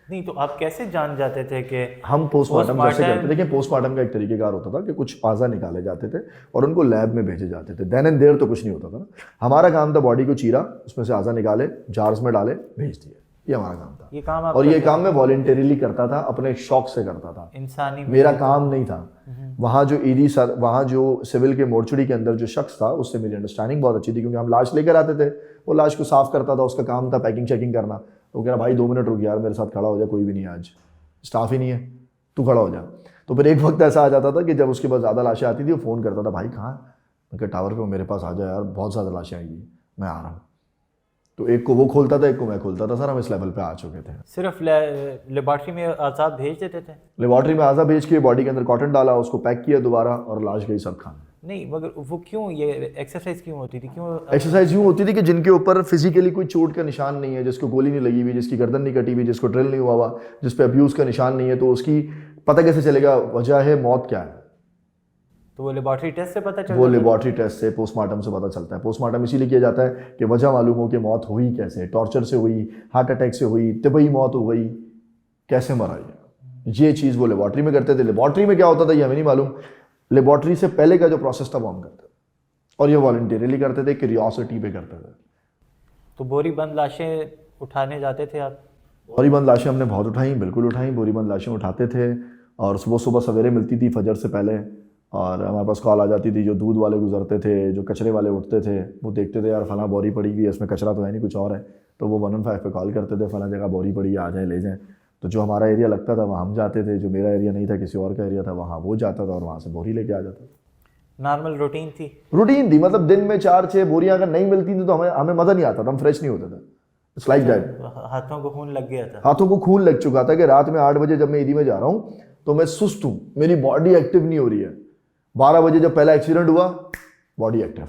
A: नहीं तो आप कैसे जान जाते थे कि
B: हम पोस्टमार्टम कैसे करते? देखिए पोस्टमार्टम का एक तरीकेकार होता था कि कुछ आज़ा निकाले जाते थे और उनको लैब में भेजे जाते थे। देन एंड देयर तो कुछ नहीं होता था ना, हमारा काम था बॉडी को चीरा, उसमें से आज़ा निकाले, जार्स में डाले, भेज दिए। ये हमारा काम था।
A: ये काम आप
B: और ये
A: करते
B: काम मैं वॉलेंटरीली करता था, अपने शौक से करता था,
A: इंसानी
B: मेरा काम नहीं था। वहाँ जो ईडी सर, वहाँ जो सिविल के मोर्चुरी के अंदर जो शख्स था, उससे मेरी अंडरस्टैंडिंग बहुत अच्छी थी, क्योंकि हम लाश लेकर आते थे, वो लाश को साफ करता था, उसका काम था पैकिंग चेकिंग करना। तो कह रहा भाई 2 मिनट रुक यार, मेरे साथ खड़ा हो जा, कोई भी नहीं है आज, स्टाफ ही नहीं है, तू खड़ा हो जा। तो फिर एक वक्त ऐसा आ जाता था कि जब उसके पास ज़्यादा लाशें आती थी, वो फ़ोन करता था, भाई कहाँ? मैं कहा टावर पे, मेरे पास आ जा यार, बहुत ज़्यादा लाशें आएंगी, मैं आ रहा हूँ। तो एक को वो खोलता था, एक को मैं खोलता था। सर हम इस लेवल पे आ चुके थे।
A: सिर्फ लेबॉर्ट्री में आज़ाद भेज देते थे?
B: लेबॉर्ट्री में आज़ा भेज के बॉडी के अंदर कॉटन डाला, उसको पैक किया दोबारा, और लाश गई सब खाने।
A: नहीं, मगर वो क्यों, ये एक्सरसाइज क्यों होती थी? क्यों
B: एक्सरसाइज यूँ होती थी कि जिनके ऊपर फिजिकली कोई चोट का निशान नहीं है, जिसको गोली नहीं लगी हुई, जिसकी गर्दन नहीं कटी हुई, जिसको ड्रिल नहीं हुआ हुआ, जिस पे अब्यूज़ का निशान नहीं है, तो उसकी पता कैसे चलेगा वजह है मौत क्या है?
A: तो वो लेबॉर्ट्री टेस्ट से पता चल
B: वो लेबॉर्ट्री टेस्ट से, पोस्टमार्टम से पता चलता है। पोस्टमार्टम इसीलिए किया जाता है कि वजह मालूम हो कि मौत हुई कैसे, टॉर्चर से हुई, हार्ट अटैक से हुई, तिबई मौत हो गई, कैसे मरा ये चीज़ वो लेबॉर्ट्री में करते थे। लेबॉर्ट्री में क्या होता था ये हमें नहीं मालूम, लेबॉर्ट्री से पहले का जो प्रोसेस था वो हम करते थे, और ये वॉलंटियरली करते थे, क्यूरियोसिटी पे करते थे।
A: तो बोरी बंद लाशें उठाने जाते थे आप?
B: बोरी बंद लाशें हमने बहुत उठाई, बिल्कुल उठाई, बोरी बंद लाशें उठाते थे। और सुबह सुबह सवेरे मिलती थी फजर से पहले, और हमारे पास कॉल आ जाती थी, जो दूध वाले गुजरते थे, जो कचरे वाले उठते थे, वो देखते थे यार फलां बोरी पड़ी हुई है, इसमें कचरा तो है नहीं, कुछ और है, तो वो 115 पे कॉल करते थे, फलां जगह बोरी पड़ी है, आ जाए ले जाएं। तो जो हमारा एरिया लगता था वहाँ हम जाते थे, जो मेरा एरिया नहीं था किसी और का एरिया था, वहाँ वो जाता था और वहाँ से बोरी लेके आ जाता था।
A: नॉर्मल रूटीन थी?
B: रूटीन थी, मतलब दिन में 4-6 बोरियां अगर नहीं मिलती थी तो हमें मज़ा नहीं आता था, हम फ्रेश नहीं होते थे। It's like that.
A: हाथों को खून लग गया था?
B: हाथों को खून लग चुका था कि रात में 8 बजे जब मैं ईदी में जा रहा हूँ तो मैं सुस्त हूँ, मेरी बॉडी एक्टिव नहीं हो रही है। 12 बजे जब पहला एक्सीडेंट हुआ, बॉडी एक्टिव,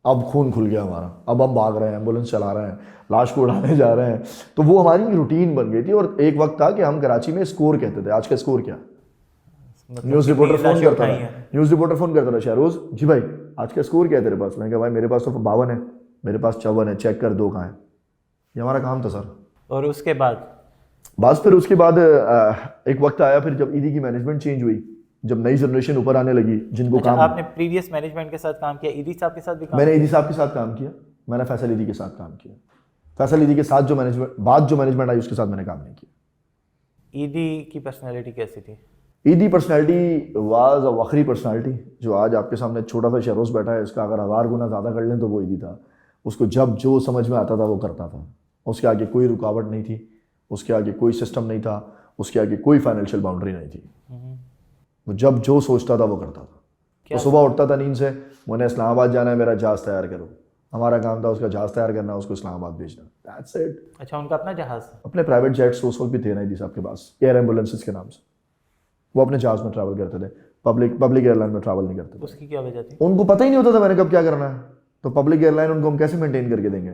B: अब खून खुल गया हमारा, अब हम भाग रहे हैं, एम्बुलेंस चला रहे हैं, लाश को उड़ाने जा रहे हैं। तो वो हमारी रूटीन बन गई थी। और एक वक्त था कि हम कराची में स्कोर कहते थे, आज का स्कोर क्या? न्यूज़ रिपोर्टर फोन करता था, न्यूज़ रिपोर्टर फोन करता था, शाहरोज जी भाई आज का स्कोर क्या है तेरे पास? मैं कहा भाई मेरे पास तो 52 है, मेरे पास 54 है, चेक कर 2 कहाँ है। ये हमारा काम था सर।
A: और उसके बाद
B: बस फिर उसके बाद एक वक्त आया फिर जब ईदी की मैनेजमेंट चेंज हुई, जब नई जनरेशन ऊपर आने लगी, जिनको काम।
A: आपने प्रीवियस मैनेजमेंट के साथ काम किया, ईदी साहब के साथ भी काम?
B: मैंने ईदी साहब के साथ काम किया, मैंने फैसल ईदी के साथ काम किया। फैसल ईदी के साथ जो मैनेजमेंट आई उसके साथ मैंने काम नहीं किया।
A: ईदी की पर्सनैलिटी कैसी थी?
B: ईदी पर्सनैलिटी वाज अ वखरी पर्सनैलिटी। जो आज आपके सामने छोटा सा शहरोज बैठा है, इसका अगर 1000 गुना ज़्यादा कर लें तो वो ईदी था। उसको जब जो समझ में आता था वो करता था, उसके आगे कोई रुकावट नहीं थी, उसके आगे कोई सिस्टम नहीं था, उसके आगे कोई फाइनेंशियल बाउंड्री नहीं थी। वो जब जो सोचता था वो करता था। वो सुबह उठता था नींद से, मैंने इस्लामाबाद जाना है, मेरा जहाज़ तैयार करो। हमारा काम था उसका जहाज़ तैयार करना, उसको इस्लामाबाद भेजना, दैट्स इट।
A: अच्छा, उनका अपना जहाज़?
B: अपने प्राइवेट जेट्स उस वक्त भी थे ना ईदी साहब के पास, एयर एम्बुलेंसेज के नाम से। वो अपने जहाज़ में ट्रैवल करते थे, पब्लिक एयरलाइन में ट्रैवल नहीं करते थे।
A: उसकी क्या वजह थी?
B: उनको पता ही नहीं होता था मैंने कब क्या करना है, तो पब्लिक एयरलाइन उनको हम कैसे मेंटेन करके देंगे?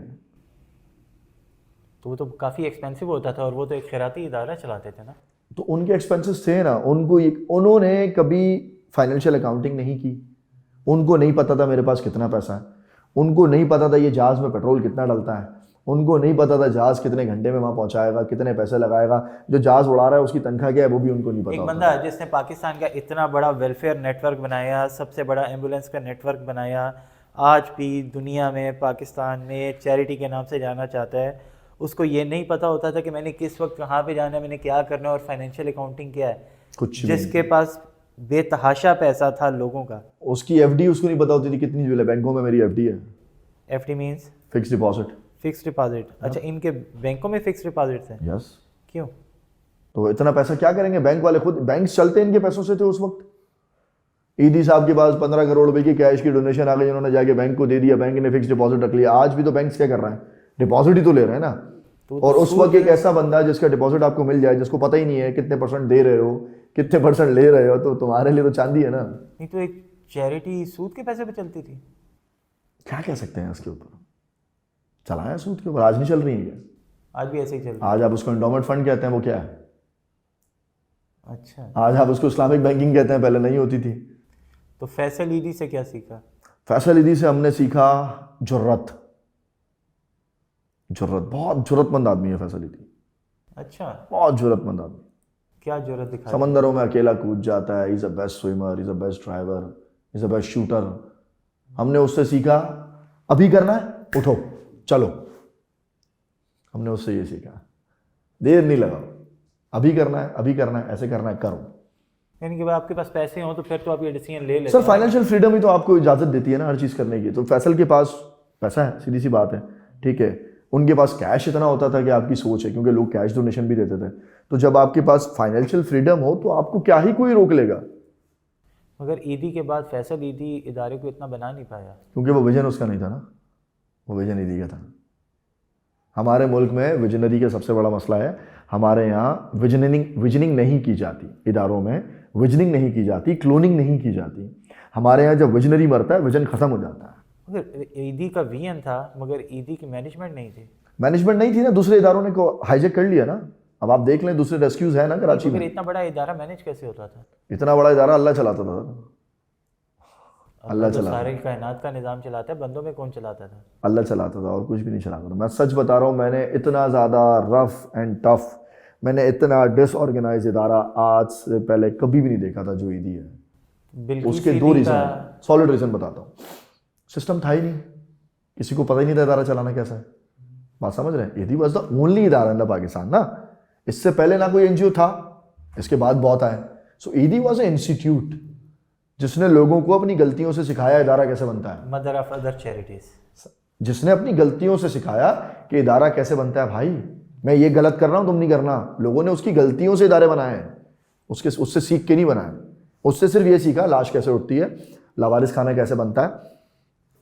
A: तो वो तो काफ़ी एक्सपेंसिव होता था, और वो तो एक खैराती इदारा चलाते थे ना।
B: तो उनके एक्सपेंसेस थे ना, उन्होंने कभी फाइनेंशियल अकाउंटिंग नहीं की। उनको नहीं पता था मेरे पास कितना पैसा है, उनको नहीं पता था ये जहाज़ में पेट्रोल कितना डलता है, उनको नहीं पता था जहाज़ कितने घंटे में वहाँ पहुँचाएगा, कितने पैसे लगाएगा, जो जहाज़ उड़ा रहा है उसकी तनख्वाह क्या है वो भी उनको नहीं पता।
A: एक बंदा है जिसने पाकिस्तान का इतना बड़ा वेलफेयर नेटवर्क बनाया, सबसे बड़ा एम्बुलेंस का नेटवर्क बनाया, आज भी दुनिया में पाकिस्तान में चैरिटी के नाम से जाना चाहता है, उसको ये नहीं पता होता था कि मैंने किस वक्त कहाँ पे जाना है, मैंने क्या करना है, और फाइनेंशियल अकाउंटिंग क्या है।
B: कुछ
A: जिसके पास बेतहाशा पैसा था लोगों का,
B: उसकी एफडी उसको नहीं पता होती थी कितनी जो है। बैंकों में मेरी एफडी है।
A: FD means
B: fix deposit.
A: Fix deposit? अच्छा, इनके बैंकों में फिक्स डिपॉजिट थे?
B: यस।
A: क्यों?
B: तो इतना पैसा क्या करेंगे बैंक वाले? खुद बैंक चलते इनके पैसों से थे उस वक्त। ईदी साहब के पास 15 करोड़ रुपए की कैश की डोनेशन आ गई, उन्होंने जाके बैंक को दे दिया, बैंक ने फिक्स डिपॉजिट रख लिया। आज भी तो बैंक क्या कर रहे हैं, डिपॉजिट ही तो ले रहे हैं ना। और उस वक्त एक ऐसा बंदा जिसका डिपॉजिट आपको मिल जाए, जिसको पता ही नहीं है कितने % दे रहे हो, कितने % ले रहे हो, तो तुम्हारे लिए तो चांदी है ना।
A: नहीं तो एक चैरिटी सूद के पैसे पे चलती थी?
B: क्या कह सकते हैं इसके ऊपर, चलाया सूद के ऊपर। आज नहीं चल रही है,
A: आज भी ऐसे ही चल रही है।
B: आज आप उसको एंडोमेंट फंड कहते हैं, वो क्या है?
A: अच्छा,
B: आज आप उसको इस्लामिक बैंकिंग कहते हैं, पहले नहीं होती थी।
A: तो फैसल ईदी से क्या सीखा?
B: फैसल ईदी से हमने सीखा जुर्रत। बहुत जुर्रतमंद आदमी है फैसल ईदी।
A: अच्छा,
B: बहुत जुर्रतमंद आदमी।
A: क्या जुर्रत दिखा?
B: समंदरों में अकेला कूद जाता है, is a best swimmer, is a best driver, is a best shooter. हमने उससे सीखा, अभी करना है, उठो चलो। हमने उससे ये सीखा, देर नहीं लगाओ, अभी करना है, अभी करना है, ऐसे करना है, करो।
A: यानी कि भाई आपके पास पैसे हो तो फिर तो आप ये डिसीजन ले लेते
B: सर
A: हैं।
B: फाइनेंशियल फ्रीडम ही तो आपको इजाज़त देती है ना हर चीज़ करने की। तो फैसल के पास पैसा है, सीधी सी बात है, ठीक है। उनके पास कैश इतना होता था कि आपकी सोच है, क्योंकि लोग कैश डोनेशन भी देते थे। तो जब आपके पास फाइनेंशियल फ्रीडम हो तो आपको क्या ही कोई रोक लेगा,
A: मगर ईदी के बाद फैसल ईदी इदारे को इतना बना नहीं पाया।
B: क्योंकि वो विजन उसका नहीं था ना, वो विजन ईदी का था। हमारे मुल्क में विजनरी का सबसे बड़ा मसला है, हमारे यहाँ विजनिंग नहीं की जाती, इदारों में विजनिंग नहीं की जाती, क्लोनिंग नहीं की जाती। हमारे यहाँ जब विजनरी मरता है, विजन खत्म हो जाता है।
A: मगर ईदी का विजन था, मगर ईदी की मैनेजमेंट नहीं थी।
B: मैनेजमेंट नहीं थी ना, दूसरे इदारों ने को हाईजेक कर लिया ना। अब आप देख लें, दूसरे रेस्क्यूज है ना कराची
A: मगर
B: में।
A: इतना बड़ा इदारा मैनेज कैसे होता था?
B: इतना बड़ा इदारा अल्लाह चलाता था, अल्लाह
A: तो
B: चलाता
A: सारे कायनात का निज़ाम चलाता है, बंदों में कौन चलाता था?
B: अल्लाह चलाता था, और कुछ भी नहीं चलाता था। मैं सच बता रहा हूँ, मैंने इतना ज़्यादा रफ एंड टफ, मैंने इतना डिसऑर्गेनाइज इदारा आज से पहले कभी भी नहीं देखा था जो ईदी है।
A: बिल्किस
B: उसके
A: ईदी
B: दो रीज़न
A: का
B: हैं, सॉलिड रीज़न बताता हूँ। सिस्टम था ही नहीं, किसी को पता ही नहीं था इदारा चलाना कैसा है। बात समझ रहे हैं? ईदी वॉज द ओनली इदारा इन द पाकिस्तान ना। इससे पहले ना कोई एनजीओ था, इसके बाद बहुत आए। सो ईदी वॉज ए इंस्टीट्यूट जिसने लोगों को अपनी गलतियों से सिखाया इदारा कैसे बनता है,
A: मदर ऑफ अदर चैरिटीज।
B: जिसने अपनी गलतियों से सिखाया कि इदारा कैसे बनता है। भाई मैं ये गलत कर रहा हूं, तुम नहीं करना। लोगों ने उसकी गलतियों से इदारे बनाए हैं, उससे सीख के नहीं बनाए। उससे सिर्फ ये सीखा लाश कैसे उठती है, लावारिस खाना कैसे बनता है,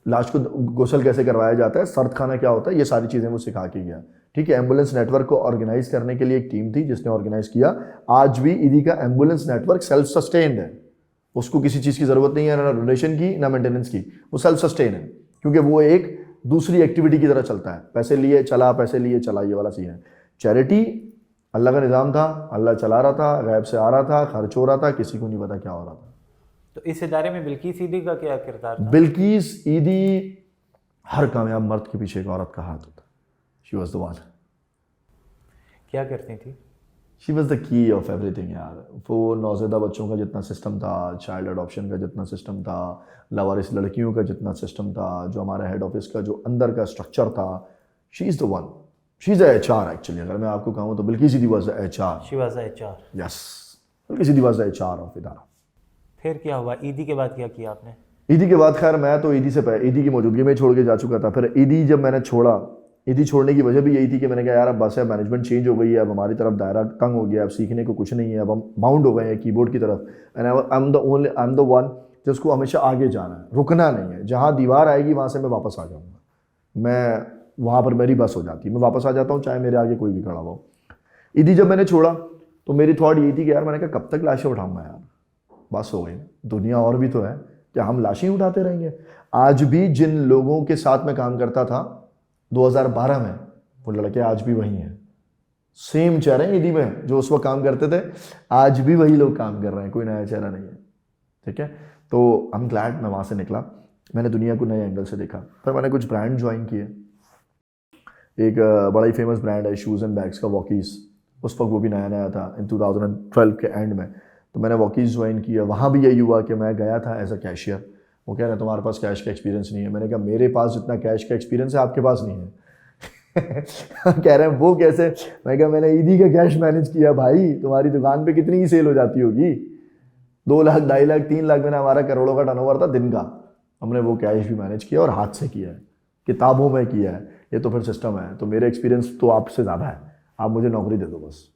B: लाश को गुसल कैसे करवाया जाता है, सर्द खाना क्या होता है, ये सारी चीज़ें वो सिखा के गया। ठीक है, एम्बुलेंस नेटवर्क को ऑर्गेनाइज करने के लिए एक टीम थी जिसने ऑर्गेनाइज किया। आज भी ईदी का एम्बुलेंस नेटवर्क सेल्फ सस्टेन्ड है, उसको किसी चीज़ की ज़रूरत नहीं है, ना डोनेशन की ना मेंटेनेंस की, वो सेल्फ सस्टेन है, क्योंकि वो एक दूसरी एक्टिविटी की तरह चलता है। पैसे लिए चला, पैसे लिए चला, ये वाला सीन है। चैरिटी अल्लाह का निज़ाम था, अल्लाह चला रहा था, गैब से आ रहा था, खर्च हो रहा था, किसी को नहीं पता क्या हो रहा था।
A: तो इस इदारे में बिल्किस ईदी का क्या किरदार था?
B: बिल्किस ईदी, हर कामयाब मर्द के पीछे एक औरत का हाथ होता है। She was the one.
A: क्या करती थी?
B: She was the key of everything यार। वो नौज़ेदा बच्चों का जितना सिस्टम था, चाइल्ड अडॉप्शन का जितना सिस्टम था, लवारिस लड़कियों का जितना सिस्टम था, जो हमारे हेड ऑफिस का जो अंदर का स्ट्रक्चर था, she is the one. She is HR actually. अगर मैं आपको कहूँ तो बिल्किस ईदी was the HR।
A: She was HR।
B: Yes, Bilkis ईदी वॉज द HR ऑफ इदारा।
A: फिर क्या हुआ? ईदी के बाद क्या किया आपने?
B: ईदी के बाद खैर मैं तो ईदी से ईदी की मौजूदगी में छोड़ के जा चुका था। फिर ईदी जब मैंने छोड़ा, ईदी छोड़ने की वजह भी यही थी कि मैंने कहा यार अब बस है, मैनेजमेंट चेंज हो गई है, अब हमारी तरफ दायरा तंग हो गया, अब सीखने को कुछ नहीं है, अब हम बाउंड हो गए हैं कीबोर्ड की तरफ। And I am the one जिसको हमेशा आगे जाना है, रुकना नहीं है। जहाँ दीवार आएगी वहाँ से मैं वापस आ जाऊँगा, मैं वहाँ पर मेरी बस हो जाती है, मैं वापस आ जाता हूँ चाहे मेरे आगे कोई भी खड़ा हो। ईदी जब मैंने छोड़ा तो मेरी थॉट यही थी कि यार मैंने कहा कब तक लाशें उठाऊंगा यार, बस हो गई, दुनिया और भी तो है, क्या हम लाशें उठाते रहेंगे? आज भी जिन लोगों के साथ मैं काम करता था 2012 में, वो लड़के आज भी वही हैं, सेम चेहरे हैं ईदी में जो उस वक्त काम करते थे, आज भी वही लोग काम कर रहे हैं, कोई नया चेहरा नहीं है। ठीक है, तो आई एम ग्लैड मैं वहाँ से निकला, मैंने दुनिया को नए एंगल से देखा। फिर मैंने कुछ ब्रांड ज्वाइन किए। एक बड़ा ही फेमस ब्रांड है शूज़ एंड बैग्स का, वॉकीज़। उस वक्त वो भी नया नया था, इन 2012 के एंड में। तो मैंने वॉकीज़ ज्वाइन किया। वहाँ भी यही हुआ कि मैं गया था एज अ कैशियर। वो कह रहे हैं तुम्हारे पास कैश का एक्सपीरियंस नहीं है। मैंने कहा मेरे पास जितना कैश का एक्सपीरियंस है आपके पास नहीं है। कह रहे हैं वो कैसे? मैं कहा मैंने ईदी का कैश मैनेज किया भाई, तुम्हारी दुकान पे कितनी ही सेल हो जाती होगी, 2 लाख 2.5 लाख 3 लाख में हमारा करोड़ों का टर्नओवर था दिन का। हमने वो कैश भी मैनेज किया और हाथ से किया है, किताबों में किया है। ये तो फिर सिस्टम है। तो मेरे एक्सपीरियंस तो आपसे ज़्यादा है, आप मुझे नौकरी दे दो बस।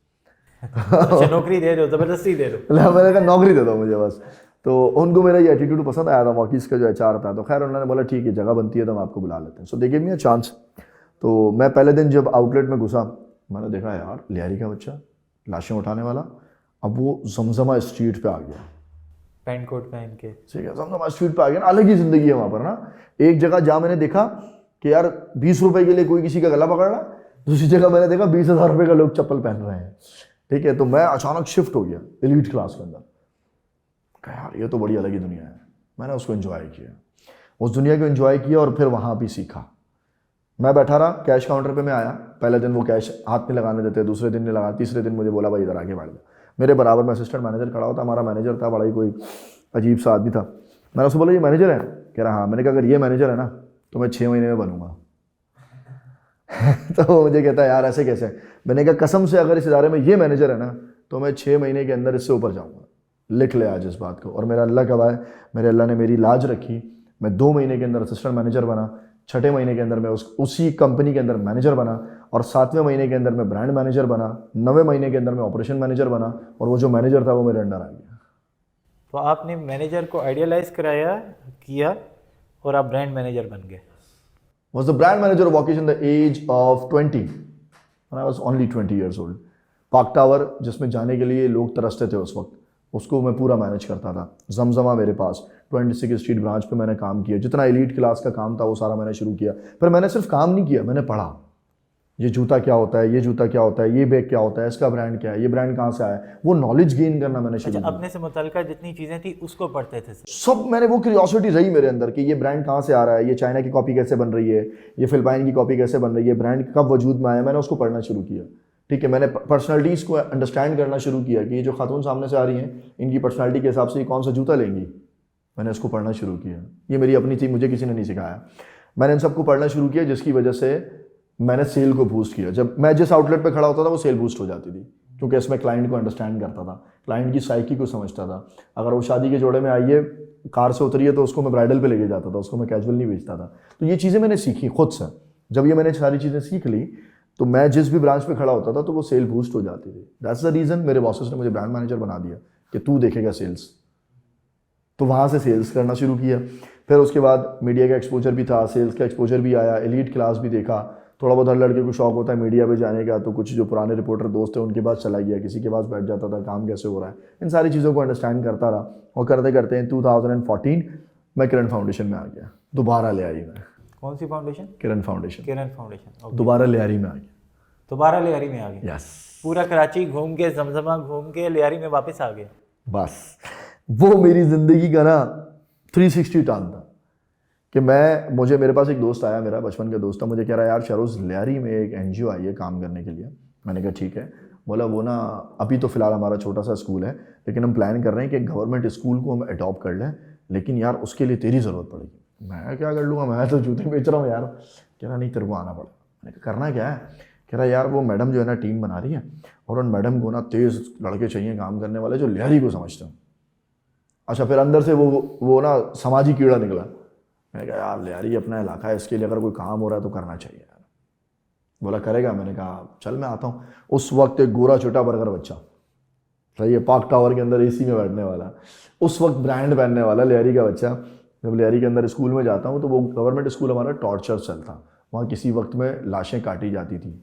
A: अच्छा, नौकरी दे दो, जबरदस्ती दे दो।
B: मैंने कहा नौकरी दे दो मुझे बस। तो उनको मेरा ये एटीट्यूड पसंद आया था, वॉकीज़ का जो HR था। तो खैर उन्होंने बोला ठीक है, जगह बनती है तो हम आपको बुला लेते हैं। So they give me a chance. तो मैं पहले दिन जब आउटलेट में घुसा, मैंने देखा यार लिहारी का बच्चा लाशें उठाने वाला, अब वो जमजमा स्ट्रीट पे आ गया,
A: पैंट कोट पहन के।
B: ठीक है, जमजमा स्ट्रीट पे आ गया ना। अलग ही ज़िंदगी है वहाँ पर ना। एक जगह जहाँ मैंने देखा कि यार 20 रुपए के लिए कोई किसी का गला पकड़ रहा है, दूसरी जगह मैंने देखा 20,000 रुपये का लोग चप्पल पहन रहे हैं। ठीक है, तो मैं अचानक शिफ्ट हो गया एलीट क्लास के अंदर। कहा यार ये तो बड़ी अलग ही दुनिया है। मैंने उसको एंजॉय किया, उस दुनिया को एंजॉय किया और फिर वहाँ भी सीखा। मैं बैठा रहा, कैश काउंटर पे मैं आया। पहले दिन वो कैश हाथ नहीं लगाने देते, दूसरे दिन नहीं लगा, तीसरे दिन मुझे बोला भाई इधर आके बैठ जा। मेरे बराबर में असिस्टेंट मैनेजर खड़ा होता, हमारा मैनेजर था, बड़ा ही कोई अजीब सा आदमी था। मैंने उसको बोला ये मैनेजर है? कह रहा हाँ। मैंने कहा अगर ये मैनेजर है ना तो मैं 6 महीने में बनूंगा। तो वो मुझे कहता है यार ऐसे कैसे। मैंने कहा कसम से अगर इस इदारे में ये मैनेजर है ना तो मैं 6 महीने के अंदर इससे ऊपर जाऊँगा, लिख ले आज इस बात को। और मेरा अल्लाह गवाह है, मेरे अल्लाह ने मेरी लाज रखी। मैं 2 महीने के अंदर असिस्टेंट मैनेजर बना, 6ठे महीने के अंदर मैं उसी कंपनी के अंदर मैनेजर बना, और 7वें महीने के अंदर मैं ब्रांड मैनेजर बना, 9वें महीने के अंदर मैं ऑपरेशन मैनेजर बना, और वो जो मैनेजर था वो मेरे अंडर आ गया।
A: तो आपने मैनेजर को आइडियलाइज किया और आप ब्रांड मैनेजर बन गए।
B: Was the brand manager of Walkies in the age of 20 when I was only 20 years old. Park tower जिसमें जाने के लिए लोग तरसते थे उस वक्त, उसको मैं पूरा मैनेज करता था। जमजमा मेरे पास 26 स्ट्रीट ब्रांच पे मैंने काम किया, जितना एलीट क्लास का काम था वो सारा मैंने शुरू किया। पर मैंने सिर्फ काम नहीं किया, मैंने पढ़ा ये जूता क्या होता है, ये जूता क्या होता है, ये बैग क्या होता है, इसका ब्रांड क्या है, ये ब्रांड कहाँ से आया है, वो नॉलेज गेन करना मैंने शुरू किया।
A: अपने से मुतल्लिका जितनी चीज़ें थी उसको पढ़ते थे
B: सब मैंने, वो क्यूरियोसिटी रही मेरे अंदर कि ये ब्रांड कहाँ से आ रहा है, ये चाइना की कॉपी कैसे बन रही है, ये फिलिपाइन की कॉपी कैसे बन रही है, ब्रांड कब वजूद में आया, मैंने उसको पढ़ना शुरू किया। ठीक है, मैंने पर्सनैलिटीज़ को अंडरस्टैंड करना शुरू किया कि ये जो खातून सामने से आ रही हैं इनकी पर्सनैलिटी के हिसाब से ये कौन सा जूता लेंगी, मैंने इसको पढ़ना शुरू किया। ये मेरी अपनी थी, मुझे किसी ने नहीं सिखाया। मैंने इन सबको पढ़ना शुरू किया जिसकी वजह से मैंने सेल को बूस्ट किया। जब मैं जिस आउटलेट पे खड़ा होता था वो सेल बूस्ट हो जाती थी, क्योंकि इसमें क्लाइंट को अंडरस्टैंड करता था, क्लाइंट की साइकी को समझता था। अगर वो शादी के जोड़े में आई है, कार से उतरी है, तो उसको मैं ब्राइडल पे लेके जाता था, उसको मैं कैजुअल नहीं बेचता था। तो ये चीज़ें मैंने सीखी खुद से। जब ये मैंने सारी चीज़ें सीख ली तो मैं जिस भी ब्रांच पे खड़ा होता था तो वो सेल बूस्ट हो जाती थी। दैट्स द रीज़न मेरे बॉसेस ने मुझे ब्रांड मैनेजर बना दिया कि तू देखेगा सेल्स। तो वहाँ से सेल्स करना शुरू किया। फिर उसके बाद मीडिया का एक्सपोजर भी था, सेल्स का एक्सपोजर भी आया, एलीट क्लास भी देखा। थोड़ा बहुत हर लड़के को शौक होता है मीडिया पे जाने का, तो कुछ जो पुराने रिपोर्टर दोस्त हैं उनके पास चला गया, किसी के पास बैठ जाता था, काम कैसे हो रहा है, इन सारी चीज़ों को अंडरस्टैंड करता रहा। और करते करते 2014 मैं किरण फाउंडेशन में आ गया, दोबारा लियारी में।
A: कौन सी फाउंडेशन?
B: किरण फाउंडेशन।
A: किरण फाउंडेशन।
B: दोबारा लियारी में आ गया।
A: दोबारा लियारी में आ गए?
B: यस।
A: पूरा कराची घूम के, जमजमा घूम के, लियारी में वापस आ गए?
B: बस वो मेरी ज़िंदगी का ना 360 टर्न था कि मेरे पास एक दोस्त आया, मेरा बचपन का दोस्त था, मुझे कह रहा है यार शरोज़ लियारी में एक NGO आई है काम करने के लिए। मैंने कहा ठीक है। बोला वो ना अभी तो फ़िलहाल हमारा छोटा सा स्कूल है, लेकिन हम प्लान कर रहे हैं कि गवर्नमेंट स्कूल को हम अडॉप्ट कर लें, लेकिन यार उसके लिए तेरी ज़रूरत पड़ेगी। मैं क्या कर लूँगा, मैं तो जूते बेच रहा हूँ यार। कह रहा नहीं तेरे को आना पड़ा। मैंने कहा करना क्या है? कह रहा यार वो मैडम जो है ना टीम बना रही है, और उन मैडम को ना तेज़ लड़के चाहिए काम करने वाले जो लियारी को समझते हैं। अच्छा, फिर अंदर से वो ना समाजी कीड़ा निकला। मैंने कहा यार लियारी अपना इलाका है, इसके लिए अगर कोई काम हो रहा है तो करना चाहिए यार। बोला करेगा? मैंने कहा चल मैं आता हूँ। उस वक्त एक गोरा छोटा बर्गर बच्चा, सही है, पार्क टावर के अंदर AC में बैठने वाला, उस वक्त ब्रांड पहनने वाला लियारी का बच्चा। जब लियारी के अंदर स्कूल में जाता हूँ तो वो गवर्नमेंट स्कूल हमारा टॉर्चर सेल था, वहाँ किसी वक्त में लाशें काटी जाती थी।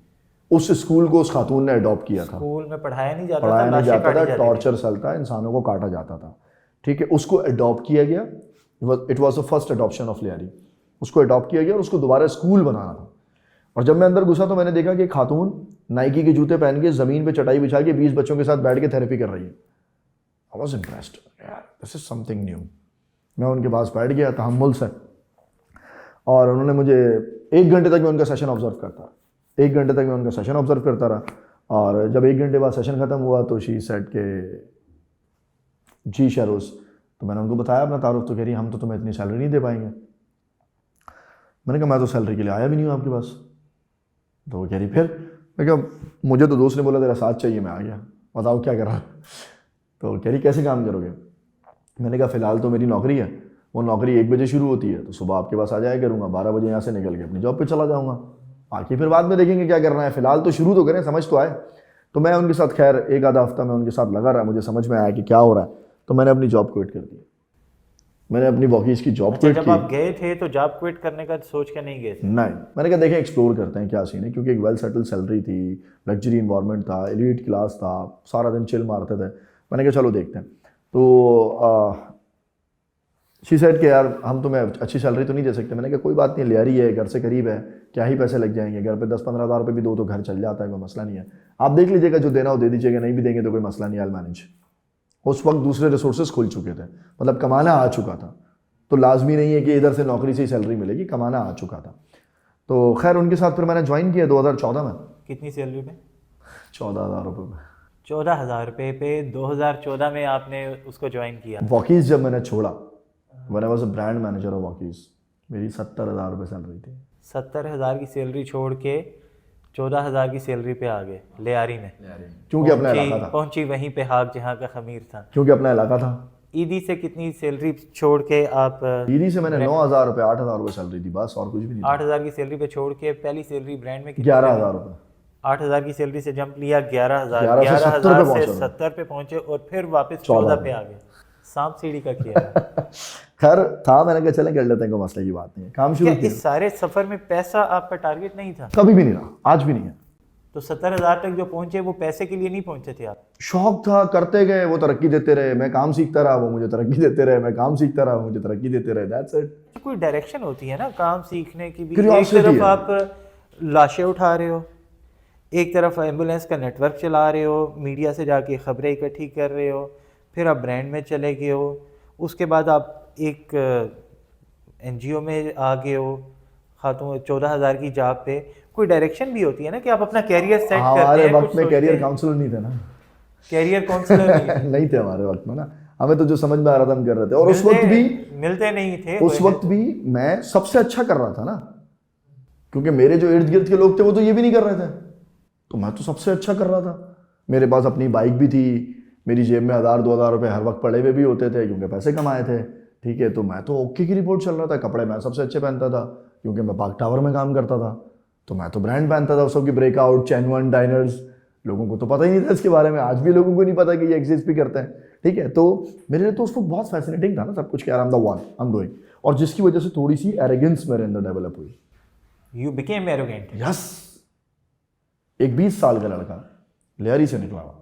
B: उस स्कूल को उस खातून ने अडॉप्ट किया था।
A: स्कूल में पढ़ाया नहीं जाता था,
B: टॉर्चर सेल था, इंसानों को काटा जाता था। ठीक है, उसको अडॉप्ट किया गया। It was the first adoption of Lyari. उसको अडॉप्ट किया गया और उसको दोबारा स्कूल बनाना था। और जब मैं अंदर घुसा तो मैंने देखा कि खातून नाइकी के जूते पहन के ज़मीन पे चटाई बिछा के 20 बच्चों के साथ बैठ के थेरेपी कर रही है। आई वॉज इम्प्रेस्ड, यार दिस इज समथिंग न्यू। मैं उनके पास बैठ गया तहम्मुल से, और उन्होंने मुझे 1 घंटे तक मैं उनका सेशन ऑब्जर्व करता रहा। 1 घंटे तक मैं उनका सेशन ऑब्जर्व करता रहा। और जब 1 घंटे बाद सेशन ख़त्म हुआ तो शी सेड के जी शरोज़, तो मैंने उनको बताया अपना तारुफ। तो कह रही हम तो तुम्हें इतनी सैलरी नहीं दे पाएंगे। मैंने कहा मैं तो सैलरी के लिए आया भी नहीं हूँ आपके पास। तो वो कह रही फिर? मैं कहा मुझे तो दोस्त ने बोला तेरा साथ चाहिए, मैं आ गया, बताओ क्या करा। तो कह रही कैसे काम करोगे? मैंने कहा फ़िलहाल तो मेरी नौकरी है, वो नौकरी 1 बजे शुरू होती है, तो सुबह आपके पास आ जाया करूँगा, 12 बजे यहाँ से निकल के अपनी जॉब पे चला जाऊँगा, बाकी फिर बाद में देखेंगे क्या करना है, फ़िलहाल तो शुरू तो करें, समझ तो आए। तो मैं उनके साथ खैर 1 आधा हफ्ता मैं उनके साथ लगा रहा, मुझे समझ में आया कि क्या हो रहा है, तो मैंने अपनी जॉब क्विट कर दी। मैंने अपनी वॉकीज़ की जॉब क्विट की।
A: जब आप गए थे तो जॉब क्विट करने का सोच के नहीं गए थे? नहीं,
B: मैंने कहा देखें एक्सप्लोर करते हैं क्या सीन है, क्योंकि एक वेल सेटल सैलरी थी, लग्जरी इन्वायरमेंट था, एलीट क्लास था, सारा दिन चिल मारते थे। मैंने कहा चलो देखते हैं। तो शी सेड कि यार हम तुम्हें अच्छी सैलरी तो नहीं दे सकते। मैंने कहा कोई बात नहीं, लियारी है, घर से करीब है, क्या ही पैसे लग जाएंगे, घर पे 10-15 हज़ार रुपये भी दो तो घर चल जाता है, कोई मसला नहीं है, आप देख लीजिएगा, जो देना हो दे दीजिएगा, नहीं भी देंगे तो कोई मसला नहीं, आई विल मैनेज। उस वक्त दूसरे रिसोर्सेज खुल चुके थे, मतलब कमाना आ चुका था, तो लाजमी नहीं है कि इधर से नौकरी से ही सैलरी मिलेगी, कमाना आ चुका था। तो खैर उनके साथ फिर मैंने ज्वाइन किया 2014 में।
A: कितनी सैलरी में?
B: 14,000 रुपये में।
A: 14,000 रुपये पे 2014 में आपने उसको ज्वाइन किया?
B: वॉकीज़ जब मैंने छोड़ा, when I was a brand manager of Walkies, मेरी 70,000 रुपये सैलरी थी।
A: 70,000 की सैलरी छोड़ के 14,000 की सैलरी पे आ गए लियारी में।
B: क्योंकि अपना इलाका था,
A: पहुंची वहीं पे हाक जहाँ का खमीर था।
B: क्योंकि अपना इलाका था।
A: ईदी से कितनी सैलरी छोड़ के आप
B: ईडी से मैंने 9,000 रुपये 8,000 रुपये सैलरी दी, बस और कुछ भी नहीं था।
A: 8,000 की सैलरी पे छोड़ के पहली सैलरी ब्रांड में
B: 11,000 रुपये।
A: 8,000 की सैलरी से जंप लिया 11,000,
B: 11 से 70 पे
A: से
B: पहुंचा।
A: 70 पे पहुंचे और फिर वापस 14 पे आ गए। सांप सीढ़ी का किया है।
B: खैर था, मैंने कहा चलें कर लेते हैं, कोई मसले की बात नहीं है। काम शुरू
A: क्या
B: किया,
A: इस सारे सफर में पैसा आपका टारगेट नहीं था?
B: कभी भी नहीं रहा, आज भी नहीं है।
A: तो 70,000 तक जो पहुंचे वो पैसे के लिए नहीं पहुंचे थे आप?
B: शौक था, करते गए, वो तरक्की देते रहे, मैं काम सीखता रहा, वो मुझे तरक्की देते रहे, मैं काम सीखता रहा, वो मुझे तरक्की देते रहे। That's it.
A: कोई डायरेक्शन होती है ना काम सीखने की भी। एक
B: Curiosity
A: तरफ
B: है।
A: आप लाशें उठा रहे हो, एक तरफ एम्बुलेंस का नेटवर्क चला रहे हो, मीडिया से जाके खबरें इकट्ठी कर रहे हो, फिर आप ब्रांड में चले गए हो, उसके बाद आप एक NGO में आ गए हो, खातून 14,000 की जॉब पे। कोई डायरेक्शन भी होती है ना कि आप अपना कैरियर सेट करते
B: हमारे
A: हैं।
B: वक्त में कैरियर काउंसलर नहीं थे ना।
A: कैरियर काउंसलर नहीं
B: नहीं थे हमारे वक्त में ना, हमें तो जो समझ में आ रहा था हम कर रहे थे। और उस वक्त भी
A: मिलते नहीं थे।
B: उस वक्त भी मैं सबसे अच्छा कर रहा था ना, क्योंकि मेरे जो इर्द गिर्द के लोग थे वो तो ये भी नहीं कर रहे थे, तो मैं तो सबसे अच्छा कर रहा था। मेरे पास अपनी बाइक भी थी, मेरी जेब में 1,000-2,000 रुपये हर वक्त पड़े हुए भी होते थे, क्योंकि पैसे कमाए थे। ठीक है, तो मैं तो ओके की रिपोर्ट चल रहा था। कपड़े मैं सबसे अच्छे पहनता था, क्योंकि मैं पार्क टावर में काम करता था, तो मैं तो ब्रांड पहनता था सबकी, ब्रेकआउट, चैनवन, डाइनर्स। लोगों को तो पता ही नहीं था इसके बारे में, आज भी लोगों को नहीं पता कि ये एग्जिस्ट भी करते हैं। ठीक है, तो मेरे लिए तो उसको बहुत फैसिनेटिंग था ना सब कुछ, कि I am the one, I am doing, और जिसकी वजह से थोड़ी सी एरोगेंस मेरे अंदर डेवलप हुई।
A: You became arrogant.
B: यस। एक 20 साल का लड़का लियारी से निकला हुआ,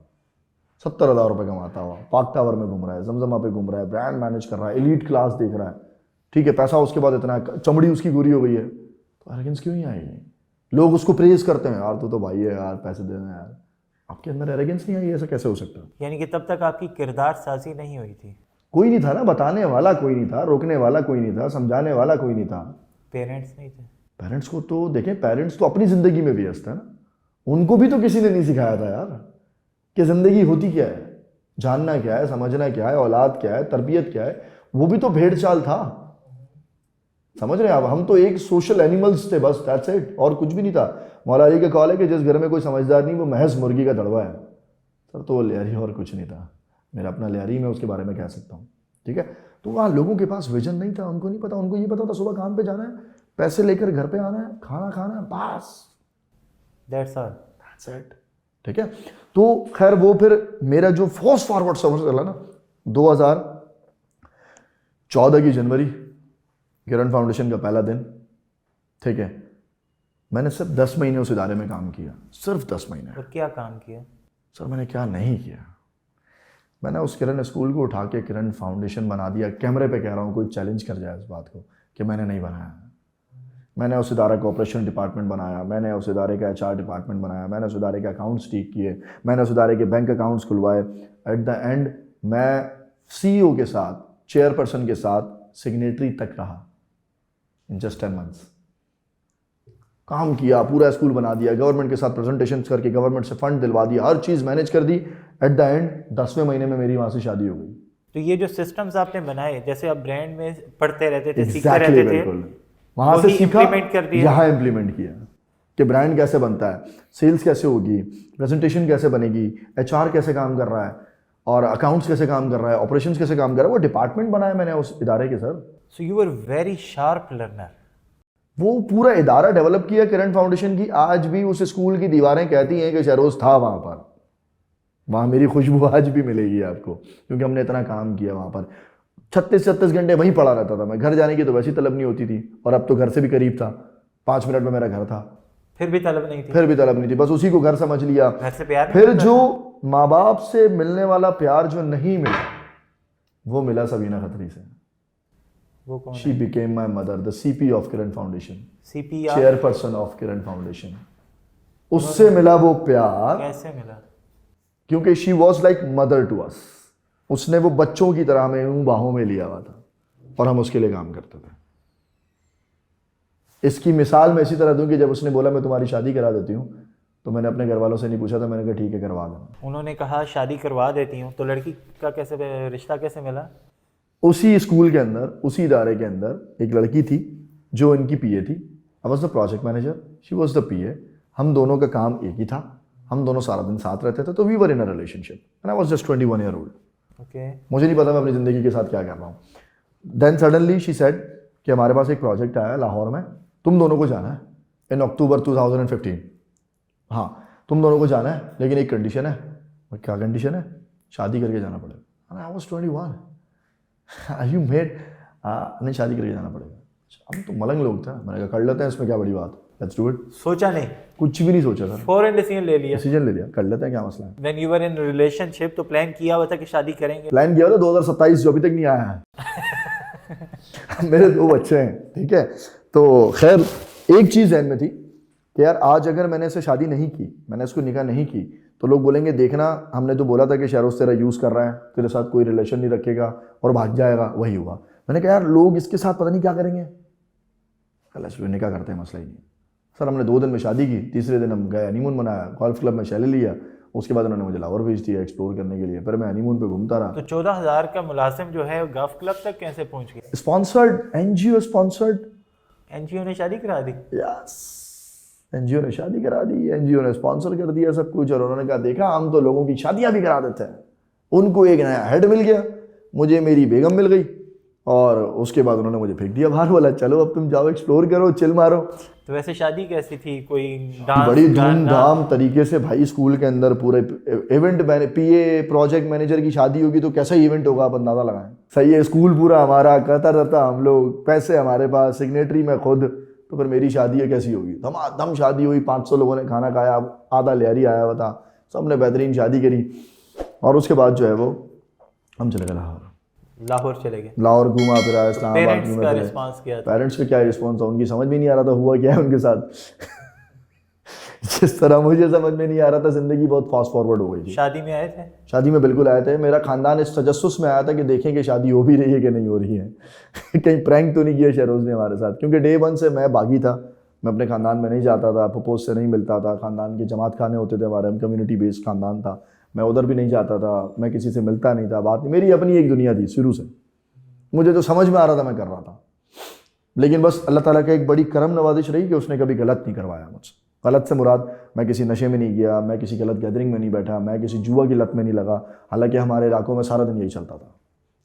B: 70,000 रुपये कमाता हुआ, पार्क टावर में घूम रहा है, जमजमा पे घूम रहा है, ब्रांड मैनेज कर रहा है, एलीट क्लास देख रहा है। ठीक है, पैसा उसके बाद इतना है, चमड़ी उसकी गोरी हो गई है, तो एरोगेंस क्यों नहीं आएगी? लोग उसको प्रेज करते हैं, यार तू तो भाई है यार, पैसे दे देना यार। आपके अंदर एरोगेंस नहीं आई, ऐसा कैसे हो सकता है?
A: यानी कि तब तक आपकी किरदार साजी नहीं हुई थी।
B: कोई नहीं था ना, बताने वाला कोई नहीं था, रोकने वाला कोई नहीं था, समझाने वाला कोई नहीं था।
A: पेरेंट्स नहीं थे।
B: पेरेंट्स को तो देखें, पेरेंट्स तो अपनी ज़िंदगी में व्यस्त है ना, उनको भी तो किसी ने नहीं सिखाया था यार कि ज़िंदगी होती क्या है, जानना क्या है, समझना क्या है, औलाद क्या है, तरबियत क्या है। वो भी तो भेड़ चाल था, समझ रहे हैं आप? हम तो एक सोशल एनिमल्स थे बस, दैट्स इट, और कुछ भी नहीं था। मौला अली का कॉल है कि जिस घर में कोई समझदार नहीं वो महज मुर्गी का दड़वा है। सर तो वो लियारी और कुछ नहीं था, मेरा अपना लियारी, मैं उसके बारे में कह सकता हूँ। ठीक है, तो वहाँ लोगों के पास विजन नहीं था, उनको नहीं पता, उनको ये पता था सुबह काम पे जाना है, पैसे लेकर घर पे आना है, खाना खाना है, बस,
A: दैट्स ऑल,
B: दैट्स इट। ठीक है, तो खैर वो फिर मेरा जो फास्ट फॉरवर्ड सफर चला ना, 2014 की जनवरी, किरण फाउंडेशन का पहला दिन। ठीक है, मैंने सिर्फ 10 महीने उस इदारे में काम किया, सिर्फ 10 महीने।
A: और क्या काम किया?
B: सर मैंने क्या नहीं किया, मैंने उस किरण स्कूल को उठा के किरण फाउंडेशन बना दिया। कैमरे पे कह रहा हूँ, कोई चैलेंज कर जाए इस बात को कि मैंने नहीं बनाया। मैंने उस इदारे का ऑपरेशन डिपार्टमेंट बनाया, मैंने उस इदारे का HR डिपार्टमेंट बनाया, मैंने उस इदारे के अकाउंट्स ठीक किए, मैंने उस इदारे के बैंक अकाउंट्स खुलवाए। एट द एंड मैं CEO के साथ, चेयरपर्सन के साथ सिग्नेटरी तक रहा इन जस्ट 10 मंथ्स। काम किया, पूरा स्कूल बना दिया, गवर्नमेंट के साथ प्रेजेंटेशन करके गवर्नमेंट से फंड दिलवा दिया, हर चीज़ मैनेज कर दी। एट द एंड 10वें महीने में मेरी वहाँ से शादी हो गई।
A: तो ये जो सिस्टम्स आपने बनाए, जैसे आप ब्रांड में पढ़ते रहते थे, सीखते
B: Exactly,
A: रहते थे,
B: बिल्कुल। वहाँ से सीखा,
A: इम्प्लीमेंट कर दिया,
B: यहाँ इम्प्लीमेंट किया कि ब्रांड कैसे बनता है, सेल्स कैसे होगी, प्रेजेंटेशन कैसे बनेगी, HR कैसे काम कर रहा है, और अकाउंट्स कैसे काम कर रहा है, ऑपरेशंस कैसे काम कर रहा है। वो डिपार्टमेंट बनाया मैंने उस इदारे के। Sir
A: so you are very sharp learner.
B: वो पूरा इदारा डेवलप किया किरण फाउंडेशन की। आज भी उस स्कूल की दीवारें कहती हैं कि शहरोज था वहाँ पर, वहाँ मेरी खुशबू आज भी मिलेगी आपको, क्योंकि हमने इतना काम किया वहाँ पर। 36-36 घंटे वहीं पड़ा रहता था मैं, घर जाने की तो वैसी तलब नहीं होती थी, और अब तो घर से भी करीब था, 5 मिनट में मेरा घर था।
A: फिर भी तलब नहीं थी?
B: फिर भी तलब नहीं थी, बस उसी को घर समझ लिया।
A: घर से प्यार नहीं
B: फिर
A: मिलता
B: जो
A: था?
B: माँ बाप से मिलने वाला प्यार जो नहीं मिला, वो मिला सबीना खत्री से।
A: वो कौन
B: she became my mother, the CP of Kiran foundation,
A: CP
B: chairperson of Kiran foundation. उससे मिला वो प्यार।
A: कैसे मिला?
B: क्योंकि she was like mother to us. उसने वो बच्चों की तरह हमें यूं बाहों में लिया हुआ था, और हम उसके लिए काम करते थे। इसकी मिसाल मैं इसी तरह दूं कि जब उसने बोला मैं तुम्हारी शादी करा देती हूँ, तो मैंने अपने घर वालों से नहीं पूछा था, मैंने कहा ठीक है करवा देना।
A: उन्होंने कहा शादी करवा देती हूँ, तो लड़की का कैसे रिश्ता कैसे मिला?
B: उसी स्कूल के अंदर, उसी इदारे के अंदर एक लड़की थी जो इनकी PA थी, I was the project manager, she was the PA। हम दोनों का काम एक ही था, हम दोनों सारा दिन साथ रहते थे, तो we were in a relationship and I was just 21 year old.
A: Okay.
B: मुझे नहीं पता मैं अपनी ज़िंदगी के साथ क्या कर रहा हूँ। देन सडनली शी सेड कि हमारे पास एक प्रोजेक्ट आया है लाहौर में, तुम दोनों को जाना है इन अक्टूबर 2015। हाँ तुम दोनों को जाना है, लेकिन एक कंडीशन है। और क्या कंडीशन है? शादी करके जाना पड़ेगा। I was 21। Are you mad? नहीं, शादी करके जाना पड़ेगा। हम तो मलंग लोग थे। मैंने कहा कर लेते हैं, इसमें क्या बड़ी बात, लेट्स डू इट।
A: सोचा नहीं?
B: कुछ भी नहीं सोचा सर,
A: फौरन डिसीजन ले लिया?
B: डिसीजन ले लिया, कर लेते हैं, क्या मसला है।
A: When you were in relationship तो प्लान किया हुआ था कि शादी करेंगे?
B: प्लान किया था 2027, जो अभी तक नहीं आया है। मेरे 2 बच्चे हैं, ठीक है। तो खैर एक चीज़ ध्यान में थी कि यार आज अगर मैंने इससे शादी नहीं की, मैंने इसको निकाह नहीं की, तो लोग बोलेंगे देखना हमने तो बोला था कि शहरोज तेरा यूज़ कर रहा है, तेरे साथ कोई रिलेशन नहीं रखेगा और भाग जाएगा, वही हुआ। मैंने कहा यार लोग इसके साथ पता नहीं क्या करेंगे, कल निकाह करते हैं, मसला ही नहीं। सर हमने 2 दिन में शादी की, तीसरे दिन हम गए हनीमून मनाया, गोल्फ क्लब में शैले लिया, उसके बाद उन्होंने मुझे लाहौर भेज दिया एक्सप्लोर करने के लिए, फिर मैं हनीमून पे घूमता रहा।
A: तो 14,000 का मुलाजिम जो है गल्फ क्लब तक कैसे पहुंच गया?
B: Sponsored, NGO sponsored.
A: एनजीओ ने शादी करा दी?
B: यस, NGO ने शादी करा दी, NGO ने स्पॉन्सर कर दिया सब कुछ, और उन्होंने कहा देखा हम तो लोगों की शादियां भी करा देते हैं। उनको एक नया हेड मिल गया, मुझे मेरी बेगम मिल गई, और उसके बाद उन्होंने मुझे फेंक दिया बाहर, बोला चलो अब तुम जाओ एक्सप्लोर करो, चिल मारो।
A: तो वैसे शादी कैसी थी? कोई डांस?
B: बड़ी धूमधाम तरीके से भाई, स्कूल के अंदर पूरे इवेंट, PA प्रोजेक्ट मैनेजर की शादी होगी तो कैसा इवेंट होगा आप अंदाजा लगाएं। सही है, स्कूल पूरा हमारा, कहता रहता हम लोग, पैसे हमारे पास, सिग्नेटरी में खुद। तो फिर मेरी शादी है कैसी होगी? धमाधम शादी हुई, 500 लोगों ने खाना खाया, आधा लहरी आया हुआ था, सबने बेहतरीन शादी करी। और उसके बाद जो है वो हम चले गए
A: लाहौर चले गए।
B: लाहौर घूमा फिरा, इस्लामाबाद
A: पेरेंट्स का
B: घूमे।
A: रिस्पांस क्या था?
B: पेरेंट्स का क्या रिस्पॉन्स था, उनकी समझ में नहीं आ रहा था हुआ क्या है उनके साथ। जिस तरह मुझे समझ में नहीं आ रहा था, जिंदगी बहुत फास्ट फॉरवर्ड हो गई थी।
A: शादी में आए थे?
B: शादी में बिल्कुल आए थे। मेरा खानदान इस तजस्सुस में आया था कि देखें कि शादी हो भी रही है कि नहीं हो रही है। कहीं प्रैंक तो नहीं किया शहरोज ने हमारे साथ, क्योंकि डे 1 से मैं बागी था। मैं अपने खानदान में नहीं जाता था, पपोज से नहीं मिलता था, खानदान के जमात खाने होते थे हमारे, हम कम्युनिटी बेस्ड खानदान था, मैं उधर भी नहीं जाता था, मैं किसी से मिलता नहीं था, बात नहीं, मेरी अपनी एक दुनिया थी शुरू से। मुझे जो समझ में आ रहा था मैं कर रहा था, लेकिन बस अल्लाह ताला का एक बड़ी करम नवाजिश रही कि उसने कभी गलत नहीं करवाया मुझसे। गलत से मुराद, मैं किसी नशे में नहीं गया, मैं किसी गलत गैदरिंग में नहीं बैठा, मैं किसी जुआ की लत में नहीं लगा। हालांकि हमारे इलाकों में सारा दिन यही चलता था,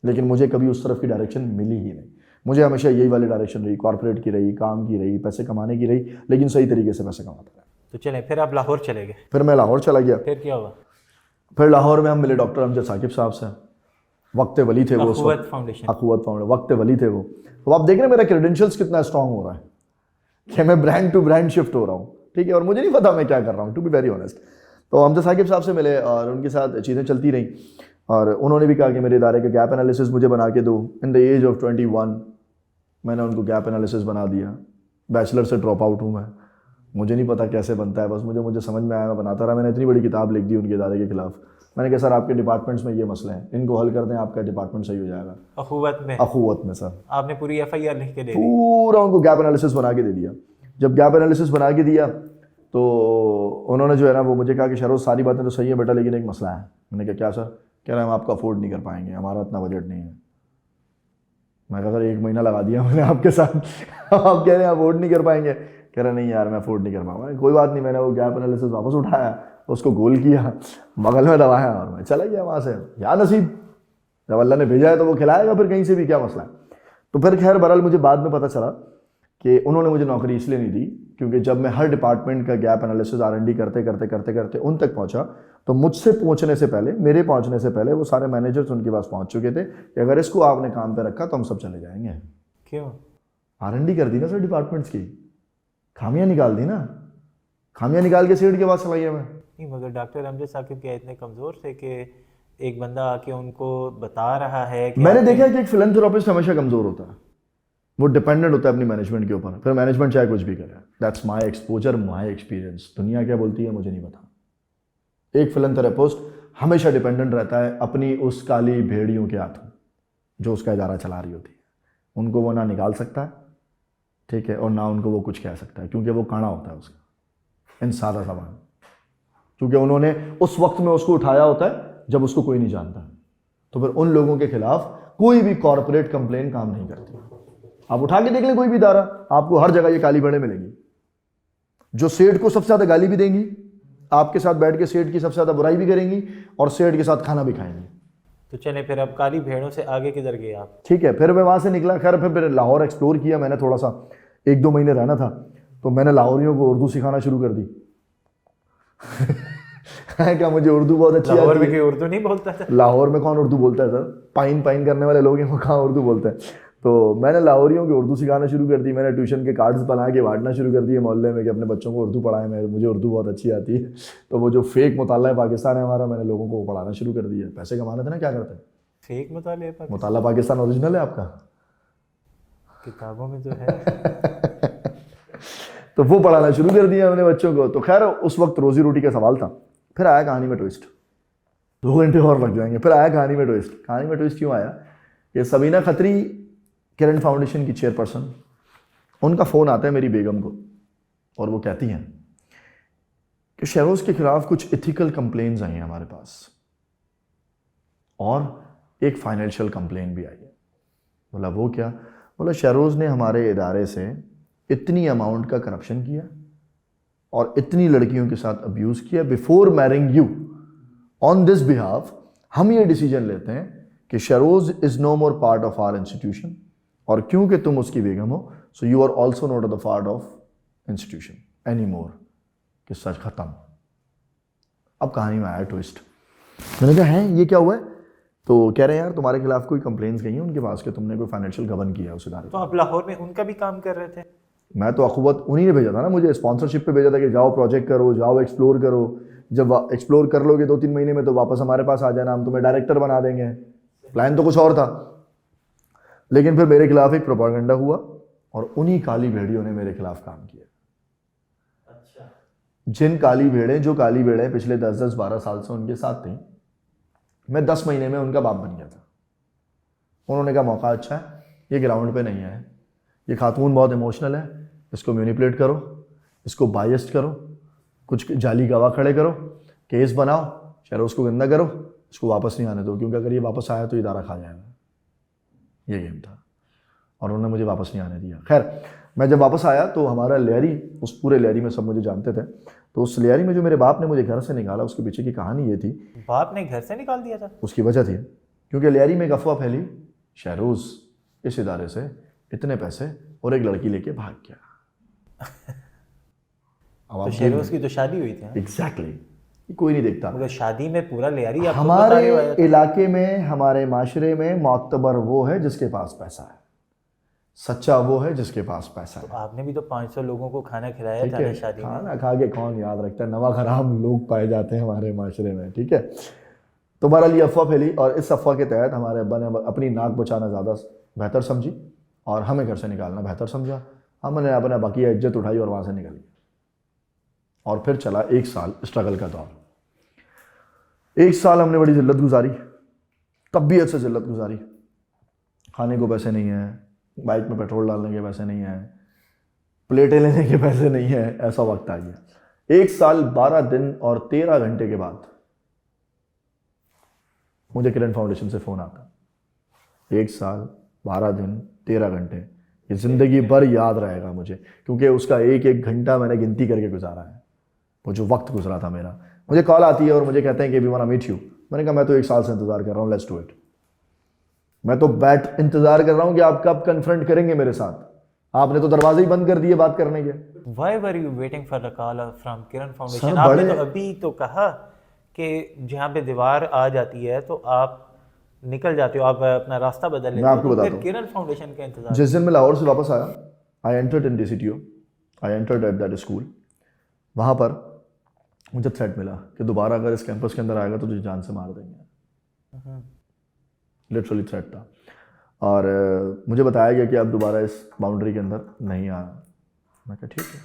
B: लेकिन मुझे कभी उस तरफ की डायरेक्शन मिली ही नहीं। मुझे हमेशा यही वाली डायरेक्शन रही, कॉर्पोरेट की रही, काम की रही, पैसे कमाने की रही, लेकिन सही तरीके से पैसे कमाता रहा।
A: तो चलें, फिर आप लाहौर चले गए?
B: फिर मैं लाहौर चला गया।
A: फिर क्या हुआ?
B: फिर लाहौर में हम मिले डॉक्टर अमजद साकिब साहब से। वक्त वली थे वो,
A: अखुवत फाउंडेशन।
B: अखुवत फाउंडेशन, वक्त वली थे वो। तो आप देख रहे हैं मेरा क्रेडेंशियल्स कितना स्ट्रांग हो रहा है कि मैं ब्रांड टू ब्रांड शिफ्ट हो रहा हूँ, ठीक है। और मुझे नहीं पता मैं क्या कर रहा हूँ, टू बी वेरी ऑनेस्ट। तो अमजद साकिब साहब से मिले और उनके साथ चीज़ें चलती रहीं, और उन्होंने भी कहा कि मेरे इदारे का गैप एनालिसिस मुझे बना के दो। इन द एज ऑफ 21 मैंने उनको गैप एनालिसिस बना दिया। बैचलर से ड्रॉप आउट हूँ मैं, मुझे नहीं पता कैसे बनता है, बस मुझे समझ में आया, मैं बनाता रहा। मैंने इतनी बड़ी किताब लिख दी उनके इदारे के खिलाफ। मैंने कहा सर आपके डिपार्टमेंट्स में ये मसले हैं, इनको हल कर दें, आपका डिपार्टमेंट सही हो जाएगा। अखुवत में सर
A: आपने पूरी FIR लिख के दे दी?
B: पूरा उनको गैप एनालिसिस बना के दे दिया। जब गैप एनालिसिस बना के दिया तो उन्होंने जो है ना वो मुझे कहा कि शहरोज सारी बातें तो सही है बेटा, लेकिन एक मसला है। मैंने कहा क्या सर? कह रहे हैं हम आपको अफोर्ड नहीं कर पाएंगे, हमारा इतना बजट नहीं है। मैं कहा सर 1 महीना लगा दिया मैंने आपके साथ, आप कह रहे हैं अफोर्ड नहीं कर पाएंगे? कह रहे नहीं यार मैं अफोर्ड नहीं कर पाऊंगा। कोई बात नहीं, मैंने वो गैप एनालिसिस वापस उठाया, उसको गोल किया, बगल में दबाया और मैं चला गया वहाँ से। या नसीब, जब अल्लाह ने भेजा है तो वो खिलाएगा फिर कहीं से भी, क्या मसला है। तो फिर खैर बहरहाल मुझे बाद में पता चला कि उन्होंने मुझे नौकरी इसलिए नहीं दी क्योंकि जब मैं हर डिपार्टमेंट का गैप एनालिसिस R&D करते उन तक पहुंचा, तो मुझसे पहुंचने से पहले, मेरे पहुंचने से पहले वो सारे मैनेजर्स उनके पास पहुंच चुके थे कि अगर इसको आपने काम पे रखा तो हम सब चले जाएंगे।
A: क्यों?
B: R&D कर दी ना सर डिपार्टमेंट्स की, खामियां निकाल दी ना, खामियां निकाल के सीट के पास चला गया मैं।
A: नहीं, मगर डॉक्टर अमजद साकिब क्या इतने कमज़ोर थे कि एक बंदा आके उनको बता रहा है कि
B: मैंने देखा कि एक फिलैंथ्रोपिस्ट हमेशा कमज़ोर होता है, वो डिपेंडेंट होता है अपनी मैनेजमेंट के ऊपर, फिर मैनेजमेंट चाहे कुछ भी करे। That's my exposure, my experience. दुनिया क्या बोलती है मुझे नहीं पता। एक फिलैंथ्रोपिस्ट हमेशा डिपेंडेंट रहता है अपनी उस काली भेड़ियों के हाथों जो उसका इदारा चला रही होती है। उनको वो ना निकाल सकता है, ठीक है, और ना उनको वो कुछ कह सकता है, क्योंकि वो काना होता है उसका, इन सादा सामान, क्योंकि उन्होंने उस वक्त में उसको उठाया होता है जब उसको कोई नहीं जानता। तो फिर उन लोगों के खिलाफ कोई भी कॉरपोरेट कंप्लेन काम नहीं करती। आप उठा के देख लें कोई भी इदारा, आपको हर जगह ये काली भेड़ें मिलेंगी, जो सेठ को सबसे ज्यादा गाली भी देंगी, आपके साथ बैठ के सेठ की सबसे ज्यादा बुराई भी करेंगी और सेठ के साथ खाना भी खाएंगी।
A: तो चले फिर अब काली भेड़ों से आगे किधर गए आप?
B: ठीक है, फिर मैं वहां से निकला। खैर फिर लाहौर एक्सप्लोर किया मैंने, थोड़ा सा 1-2 महीने रहना था, तो मैंने लाहौरियों को उर्दू सिखाना शुरू कर दी। है क्या, मुझे उर्दू बहुत अच्छी आती है।
A: लाहौर में कोई उर्दू नहीं बोलता था?
B: लाहौर में कौन उर्दू बोलता है सर, पाइन पाइन करने वाले लोग हैं, वो कहाँ उर्दू बोलते हैं। तो मैंने लाहौरियों को उर्दू सिखाना शुरू कर दी। मैंने ट्यूशन के कार्ड्स बना के बांटना शुरू कर दिए मोहल्ले में कि अपने बच्चों को उर्दू पढ़ाएं, मुझे उर्दू बहुत अच्छी आती है। तो वो जो फेक मुताला पाकिस्तान है हमारा, मैंने लोगों को पढ़ाना शुरू कर दिया। पैसे कमाने थे ना, क्या करते हैं।
A: फेक मुताले
B: मुताला पाकिस्तान ओरिजिनल है आपका,
A: किताबों में तो है।
B: तो वो पढ़ाना शुरू कर दिया मैंने बच्चों को। तो खैर उस वक्त रोजी रोटी का सवाल था। फिर आया कहानी में ट्विस्ट, 2 घंटे और लग जाएंगे। फिर आया कहानी में ट्विस्ट। कहानी में ट्विस्ट क्यों आया कि सबीना खत्री किरण फाउंडेशन की चेयरपर्सन, उनका फ़ोन आता है मेरी बेगम को और वो कहती हैं कि शहरोज़ के खिलाफ कुछ इथिकल कंप्लेन्स आई हैं हमारे पास और एक फाइनेंशियल कंप्लेन भी आई है। बोला वो क्या? बोला शहरोज़ ने हमारे इदारे से इतनी अमाउंट का करप्शन किया और इतनी लड़कियों के साथ अब्यूज़ किया। Before marrying you, on this behalf हम ये डिसीजन लेते हैं कि Shahroz is no more part of our institution, और क्योंकि तुम उसकी बेगम हो so you are also not the part of institution any more. कि सच खत्म। अब कहानी में आया ट्विस्ट। मैंने कहा है ये क्या हुआ है? तो कह रहे हैं यार तुम्हारे खिलाफ कोई कंप्लेंट्स गई हैं उनके पास कि तुमने कोई फाइनेंशियल गबन किया है उस इदारे।
A: तो आप लाहौर में उनका भी काम कर रहे थे?
B: मैं तो अखुबत उन्हीं ने भेजा था ना, मुझे स्पॉन्सरशिप पे भेजा था कि जाओ प्रोजेक्ट करो, जाओ एक्सप्लोर करो। जब एक्सप्लोर कर लोगे 2-3 महीने में तो वापस हमारे पास आ जाना, हम तुम्हें डायरेक्टर बना देंगे। प्लान तो कुछ और था, लेकिन फिर मेरे खिलाफ एक प्रोपागेंडा हुआ और उन्हीं काली भेड़ियों ने मेरे खिलाफ काम किया।
A: अच्छा।
B: जो काली भेड़ें पिछले 10-12 साल से उनके साथ थी, मैं 10 महीने में उनका बाप बन गया था। उन्होंने कहा मौका अच्छा है, ये ग्राउंड पे नहीं है, ये खातून बहुत इमोशनल है, इसको मैनिपुलेट करो, इसको बायस्ड करो, कुछ जाली गवाह खड़े करो, केस बनाओ, शहरोज़ को गंदा करो, इसको वापस नहीं आने दो, क्योंकि अगर ये वापस आया तो इदारा खा जाएगा। ये गेम था और उन्होंने मुझे वापस नहीं आने दिया। खैर मैं जब वापस आया तो हमारा लियारी, उस पूरे लियारी में सब मुझे जानते थे, तो उस लियारी में जो मेरे बाप ने मुझे घर से निकाला, उसके पीछे की कहानी ये थी।
A: बाप ने घर से निकाल दिया था?
B: उसकी वजह थी क्योंकि लियारी में एक अफवाह फैली, शहरोज़ इस इदारे से इतने पैसे और एक लड़की लेके भाग गया।
A: तो शहरोज़ की तो शादी हुई थी।
B: एग्जैक्टली, कोई नहीं देखता।
A: मगर शादी में पूरा लियारी आपको
B: हमारे
A: बता रहे हो।
B: इलाके में, हमारे माशरे में मोतबर वो है जिसके पास पैसा है, सच्चा वो है जिसके पास पैसा है।
A: तो आपने भी तो 500 लोगों को खाना खिलाया
B: ठीक
A: था
B: है,
A: शादी में।
B: खाना खा के कौन याद रखता है, नवा खराब लोग पाए जाते हैं हमारे माशरे में। ठीक है, तो बहरहाल ये अफवाह फैली और इस अफवाह के तहत हमारे अब्बा ने अपनी नाक बचाना ज़्यादा बेहतर समझी और हमें घर से निकालना बेहतर समझा। हमने अपना बाकी इज्जत उठाई और वहाँ से निकल गए। और फिर चला 1 साल स्ट्रगल का दौर। 1 साल हमने बड़ी जिल्लत गुजारी, तबीयत से जिल्लत गुजारी। खाने को पैसे नहीं है, बाइक में पेट्रोल डालने के पैसे नहीं है, प्लेटें लेने के पैसे नहीं है, ऐसा वक्त आ गया। 1 साल 12 दिन और 13 घंटे के बाद मुझे किरण फाउंडेशन से फ़ोन आता। 1 साल 12 दिन 13 घंटे, ये ज़िंदगी भर याद रहेगा मुझे, क्योंकि उसका एक एक घंटा मैंने गिनती करके गुजारा है। वो जो वक्त गुजरा था मेरा। मुझे कॉल आती है और मुझे कहते हैं कि we want to meet you. मैंने कहा मैं तो 1 साल से इंतज़ार कर रहा हूँ, लेट्स डू इट। मैं तो बैठ इंतज़ार कर रहा हूँ कि आप कब कन्फ्रंट करेंगे मेरे साथ। आपने तो दरवाजे ही बंद कर दिए बात करने के।
A: Why were you waiting for a call from Kiran
B: sir,
A: foundation? आपने
B: बड़े-
A: तो अभी तो कहा कि जहाँ पे दीवार आ जाती है तो आप निकल जाते हो, आप अपना रास्ता बदल लेते
B: मैं
A: हो।
B: आपको
A: तो
B: बताता
A: फिर
B: हूँ।
A: किरण फाउंडेशन का इंतजार।
B: जिस दिन मैं लाहौर से वापस आया, I entered in DCTO, I entered at that school. वहाँ पर मुझे थ्रेट मिला कि दोबारा अगर इस कैंपस के अंदर आएगा तो तुझे जान से मार देंगे। लिटरली थ्रेट था। और मुझे बताया गया कि अब दोबारा इस बाउंड्री के अंदर नहीं आना। मैं कहा ठीक है।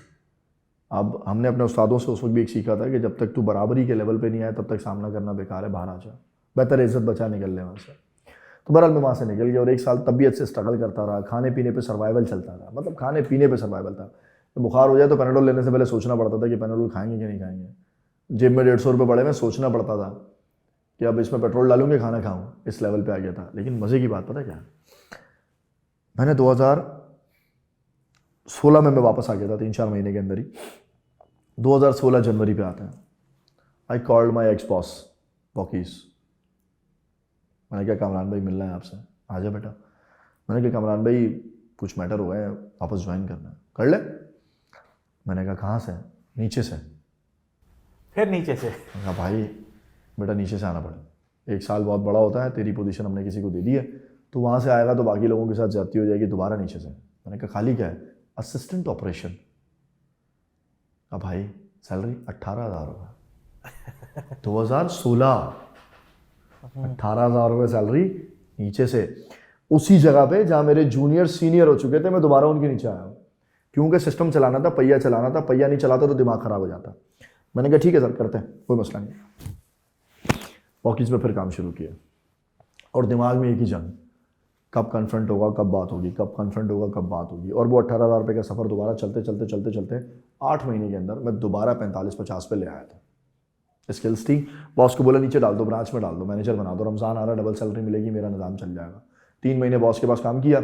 B: अब हमने अपने उस्तादों से उस वक्त भी एक सीखा था कि जब तक तू बराबरी के लेवल पे नहीं आया तब तक सामना करना बेकार है, बाहर आ जा, बेहतर इज्जत बचा निकल ले वहाँ से। तो बहरहाल मैं वहाँ से निकल गया और 1 साल तबीयत से स्ट्रगल करता रहा। खाने पीने पे सर्वाइवल चलता रहा, मतलब खाने पीने पे सर्वाइवल था। तो बुखार हो जाए तो पैनाडोल लेने से पहले सोचना पड़ता था कि पैनाडोल खाएंगे कि नहीं खाएंगे। जेब में 150 रुपये पड़े में सोचना पड़ता था कि अब इसमें पेट्रोल डालूंगे खाना खाऊँ, इस लेवल पे आ गया था। लेकिन मज़े की बात पता क्या, मैंने 16 में मैं वापस आ गया था, 3-4 महीने के अंदर ही। 2016 जनवरी पे आता है। I called my ex boss walkies. मैंने कहा कामरान भाई मिलना है आपसे, आ जा बेटा। मैंने कहा कामरान भाई कुछ मैटर हुआ है, वापस ज्वाइन करना है, कर ले। मैंने कहा कहाँ से? नीचे से।
A: फिर नीचे से?
B: मैंने कहा भाई बेटा नीचे से आना पड़ेगा, 1 साल बहुत बड़ा होता है, तेरी पोजीशन हमने किसी को दे दी है, तो वहाँ से आएगा तो बाकी लोगों के साथ ज्यादती हो जाएगी, दोबारा नीचे से। मैंने कहा खाली क्या है? Assistant operation. अब भाई सैलरी 18,000 रुपये 2016, 18,000 रुपये सैलरी नीचे से, उसी जगह पे जहाँ मेरे जूनियर सीनियर हो चुके थे। मैं दोबारा उनके नीचे आया हूँ क्योंकि सिस्टम चलाना था, पहिया चलाना था, पहिया नहीं चलाता तो दिमाग खराब हो जाता। मैंने कहा ठीक है सर करते हैं, कोई मसला नहीं। वॉकीज में फिर काम शुरू किया और दिमाग में एक ही जंग, कब कन्फ्रंट होगा, कब बात होगी, कब कन्फ्रंट होगा, कब बात होगी। और वो 18,000 रुपये का सफ़र दोबारा चलते चलते चलते चलते 8 महीने के अंदर मैं दोबारा 45-50 पे ले आया था। स्किल्स थी, बॉस को बोला नीचे डाल दो, ब्रांच में डाल दो, मैनेजर बना दो, रमज़ान आ रहा, डबल सैलरी मिलेगी, मेरा निज़ाम चल जाएगा। 3 महीने बॉस के पास काम किया,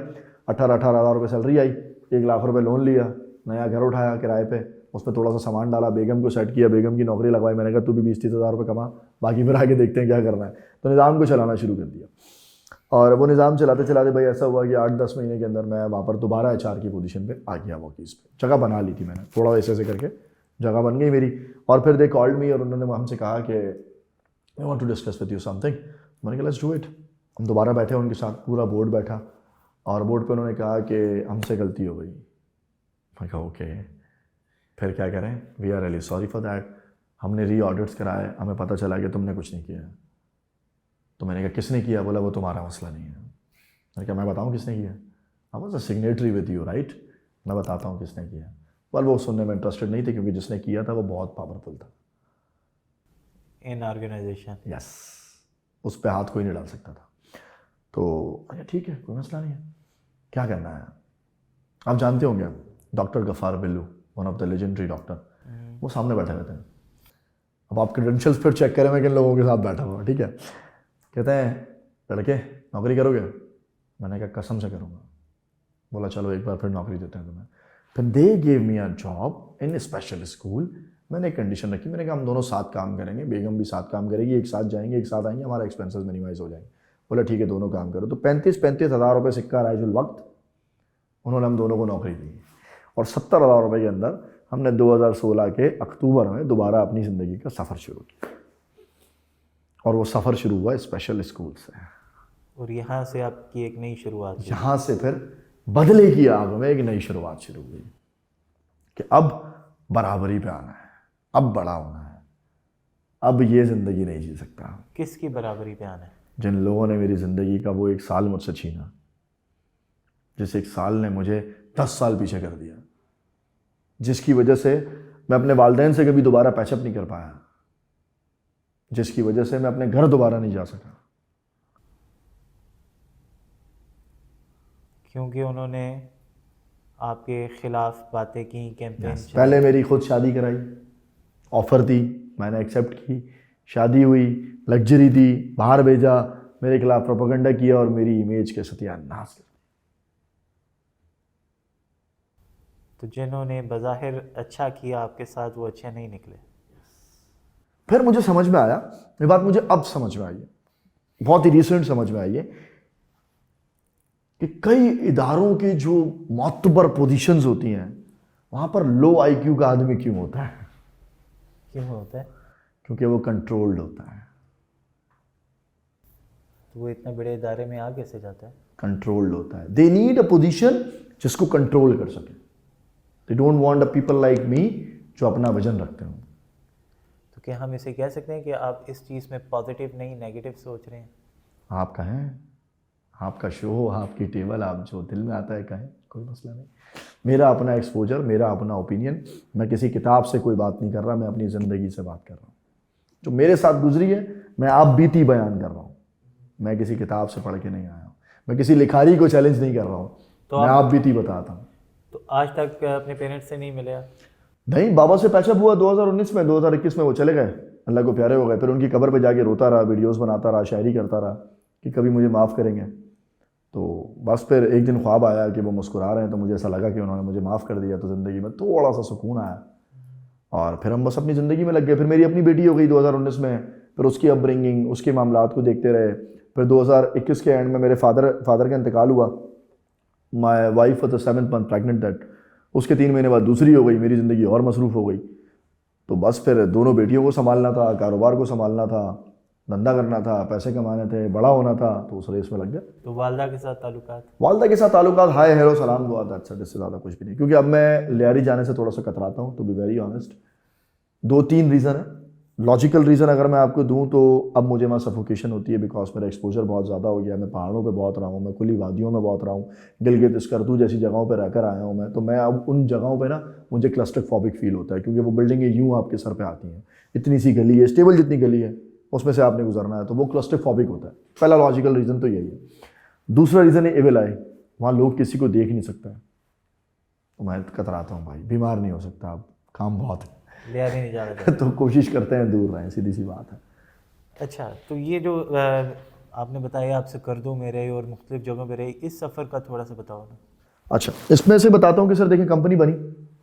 B: 18,000 रुपये सैलरी आई, 1 लाख रुपये लोन लिया, नया घर उठाया किराए पे, उसमें थोड़ा सा सामान डाला, बेगम को सेट किया, बेगम की नौकरी लगवाई। मैंने कहा तू भी 20-30 हज़ार रुपये कमा, बाकी फिर आगे देखते हैं क्या करना है। तो निज़ाम को चलाना शुरू कर दिया और वो निज़ाम चलाते चलाते भाई ऐसा हुआ कि 8-10 महीने के अंदर मैं वहाँ पर दोबारा HR की पोजीशन पे आ गया। वॉकीज़ पे जगह बना ली थी मैंने, थोड़ा ऐसे ऐसे करके जगह बन गई मेरी। और फिर दे कॉल्ड मी और उन्होंने हमसे कहा कि I want to discuss with you something. मैंने कहा लेट्स डू इट। हम दोबारा बैठे उनके साथ, पूरा बोर्ड बैठा और बोर्ड पे उन्होंने कहा कि हमसे गलती हो गई। मैं कहा ओके, फिर क्या करें? We are really sorry for that. हमने री ऑडिट्स कराए, हमें पता चला कि तुमने कुछ नहीं किया। तो मैंने कहा किसने किया? बोला वो तुम्हारा मसला नहीं है। मैंने कहा मैं बताऊँ किसने किया? आई was a signatory with you right, मैं बताता हूँ किसने किया। पर वो सुनने में इंटरेस्टेड नहीं थे क्योंकि जिसने किया था वो बहुत पावरफुल था
A: इन ऑर्गेनाइजेशन।
B: यस, उस पर हाथ कोई नहीं डाल सकता था। तो ठीक है कोई मसला नहीं है, क्या करना है? आप जानते होंगे doctor Ghaffar Billu, one of the legendary doctor, वो सामने बैठे रहते हैं। अब आप क्रेडेंशियल्स फिर चेक करें मैं किन लोगों के साथ बैठा हुआ, ठीक है। कहते हैं लड़के नौकरी करोगे? मैंने कहा कसम से करूँगा। बोला चलो एक बार फिर नौकरी देते हैं तुम्हें। फिर they gave me a job in special school. मैंने एक कंडीशन रखी, मैंने कहा हम दोनों साथ काम करेंगे, बेगम भी साथ काम करेगी, एक साथ जाएंगे एक साथ आएंगे, हमारा एक्सपेंसेस मिनिमाइज हो जाएंगे। बोला ठीक है दोनों काम करो। तो 35 हज़ार रुपये सिक्का राइजुल वक्त उन्होंने हम दोनों को नौकरी दी और 70,000 रुपये के अंदर हमने 2016 के अक्टूबर में दोबारा अपनी ज़िंदगी का सफ़र शुरू किया। और वो सफ़र शुरू हुआ स्पेशल स्कूल से
A: और यहाँ से आपकी एक नई शुरुआत हुई।
B: यहाँ से फिर बदले की आग में एक नई शुरुआत शुरू हुई कि अब बराबरी पे आना है, अब बड़ा होना है, अब ये ज़िंदगी नहीं जी सकता।
A: किसकी बराबरी पे आना है?
B: जिन लोगों ने मेरी ज़िंदगी का वो 1 साल मुझसे छीना, जिस 1 साल ने मुझे 10 साल पीछे कर दिया, जिसकी वजह से मैं अपने वालिदैन से कभी दोबारा पैचअप नहीं कर पाया, जिसकी वजह से मैं अपने घर दोबारा नहीं जा सका,
A: क्योंकि उन्होंने आपके खिलाफ बातें की, कैंपेन
B: पहले मेरी खुद शादी कराई, ऑफ़र दी, मैंने एक्सेप्ट की, शादी हुई, लग्जरी दी, बाहर भेजा, मेरे खिलाफ प्रोपेगेंडा किया और मेरी इमेज के सत्यानाश कर।
A: तो जिन्होंने बज़ाहिर अच्छा किया आपके साथ वो अच्छे नहीं निकले।
B: फिर मुझे समझ में आया, ये बात मुझे अब समझ में आई है, बहुत ही रिसेंट समझ में आई है कि कई इदारों के जो मोतबर पोजीशंस होती हैं वहाँ पर लो IQ का आदमी क्यों होता है?
A: क्यों होता है?
B: क्योंकि वो कंट्रोल्ड होता है।
A: तो वो इतने बड़े इदारे में आ कैसे जाता है?
B: कंट्रोल्ड होता है। दे नीड अ पोजीशन जिसको कंट्रोल कर सके। They don't want a people like me जो अपना वजन रखते हो।
A: तो क्या हम इसे कह सकते हैं कि आप इस चीज़ में पॉजिटिव नहीं नेगेटिव सोच रहे हैं?
B: आप कहें, आपका शो, आपकी टेबल, आप जो दिल में आता है कहें, कोई मसला नहीं। मेरा अपना एक्सपोजर, मेरा अपना ओपिनियन, मैं किसी किताब से कोई बात नहीं कर रहा, मैं अपनी ज़िंदगी से बात कर रहा हूँ। जो मेरे साथ गुजरी है मैं आप बीती बयान कर रहा हूँ, मैं किसी किताब से पढ़ के नहीं आया हूँ, मैं किसी लिखारी को चैलेंज नहीं कर रहा हूँ,
A: तो
B: मैं आप बीती बताता हूँ।
A: तो आज तक अपने पेरेंट्स से नहीं मिले आप?
B: नहीं, बाबा से पैचअप हुआ 2019 में, 2021 में वो चले गए, अल्लाह को प्यारे हो गए। फिर उनकी कब्र पे जाके रोता रहा, वीडियोस बनाता रहा, शायरी करता रहा कि कभी मुझे माफ़ करेंगे। तो बस फिर एक दिन ख्वाब आया कि वो मुस्कुरा रहे हैं, तो मुझे ऐसा लगा कि उन्होंने मुझे माफ़ कर दिया, तो ज़िंदगी में थोड़ा सा सुकून आया और फिर हम बस अपनी ज़िंदगी में लग गए। फिर मेरी अपनी बेटी हो गई 2019 में, फिर उसकी अपब्रिंगिंग, उसके मामलात को देखते रहे। फिर 2021 के एंड में मेरे फादर का इंतकाल हुआ। My wife was the 7th month pregnant that, उसके 3 महीने बाद दूसरी हो गई, मेरी ज़िंदगी और मसरूफ़ हो गई। तो बस फिर दोनों बेटियों को संभालना था, कारोबार को संभालना था, धंधा करना था, पैसे कमाने थे, बड़ा होना था, तो उस रेस में लग गया।
A: तो वालदा के साथ ताल्लुकात?
B: वालदा के साथ ताल्लुकात हाय हेलो सलाम दुआ, दैट्स इट, इससे ज़्यादा कुछ भी नहीं। क्योंकि अब मैं लियारी जाने से थोड़ा सा कतराता हूँ, to be very honest. 2-3 reason है। लॉजिकल रीज़न अगर मैं आपको दूं तो अब मुझे वहाँ सफोकेशन होती है, बिकॉज मेरा एक्सपोजर बहुत ज़्यादा हो गया। मैं पहाड़ों पे बहुत रहा हूँ, मैं खुली वादियों में बहुत रहा हूँ, गिलगित स्कर्दू जैसी जगहों पे रहकर आया हूँ मैं। तो मैं अब उन जगहों पे ना मुझे क्लस्ट्रोफोबिक फील होता है, क्योंकि वो बिल्डिंगें यूँ आपके सर पे आती हैं, इतनी सी गली है, स्टेबल जितनी गली है उसमें से आपने गुजरना है, तो वो क्लस्ट्रोफोबिक होता है। पहला लॉजिकल रीज़न तो यही है। दूसरा रीज़न है एविल आई, वहाँ लोग किसी को देख नहीं सकता है, तो मैं कतराता हूँ भाई, बीमार नहीं हो सकता, अब काम बहुत है,
A: लियारी नहीं जाना चाहते?
B: तो कोशिश करते हैं दूर रहें, सीधी सी बात है।
A: अच्छा, तो ये जो आपने बताया आपसे करदों में रहे और मुख्तलिफ जगहों पे रहे, इस सफ़र का थोड़ा सा बताओ ना।
B: अच्छा, इसमें से बताता हूँ कि सर देखिए, कंपनी बनी,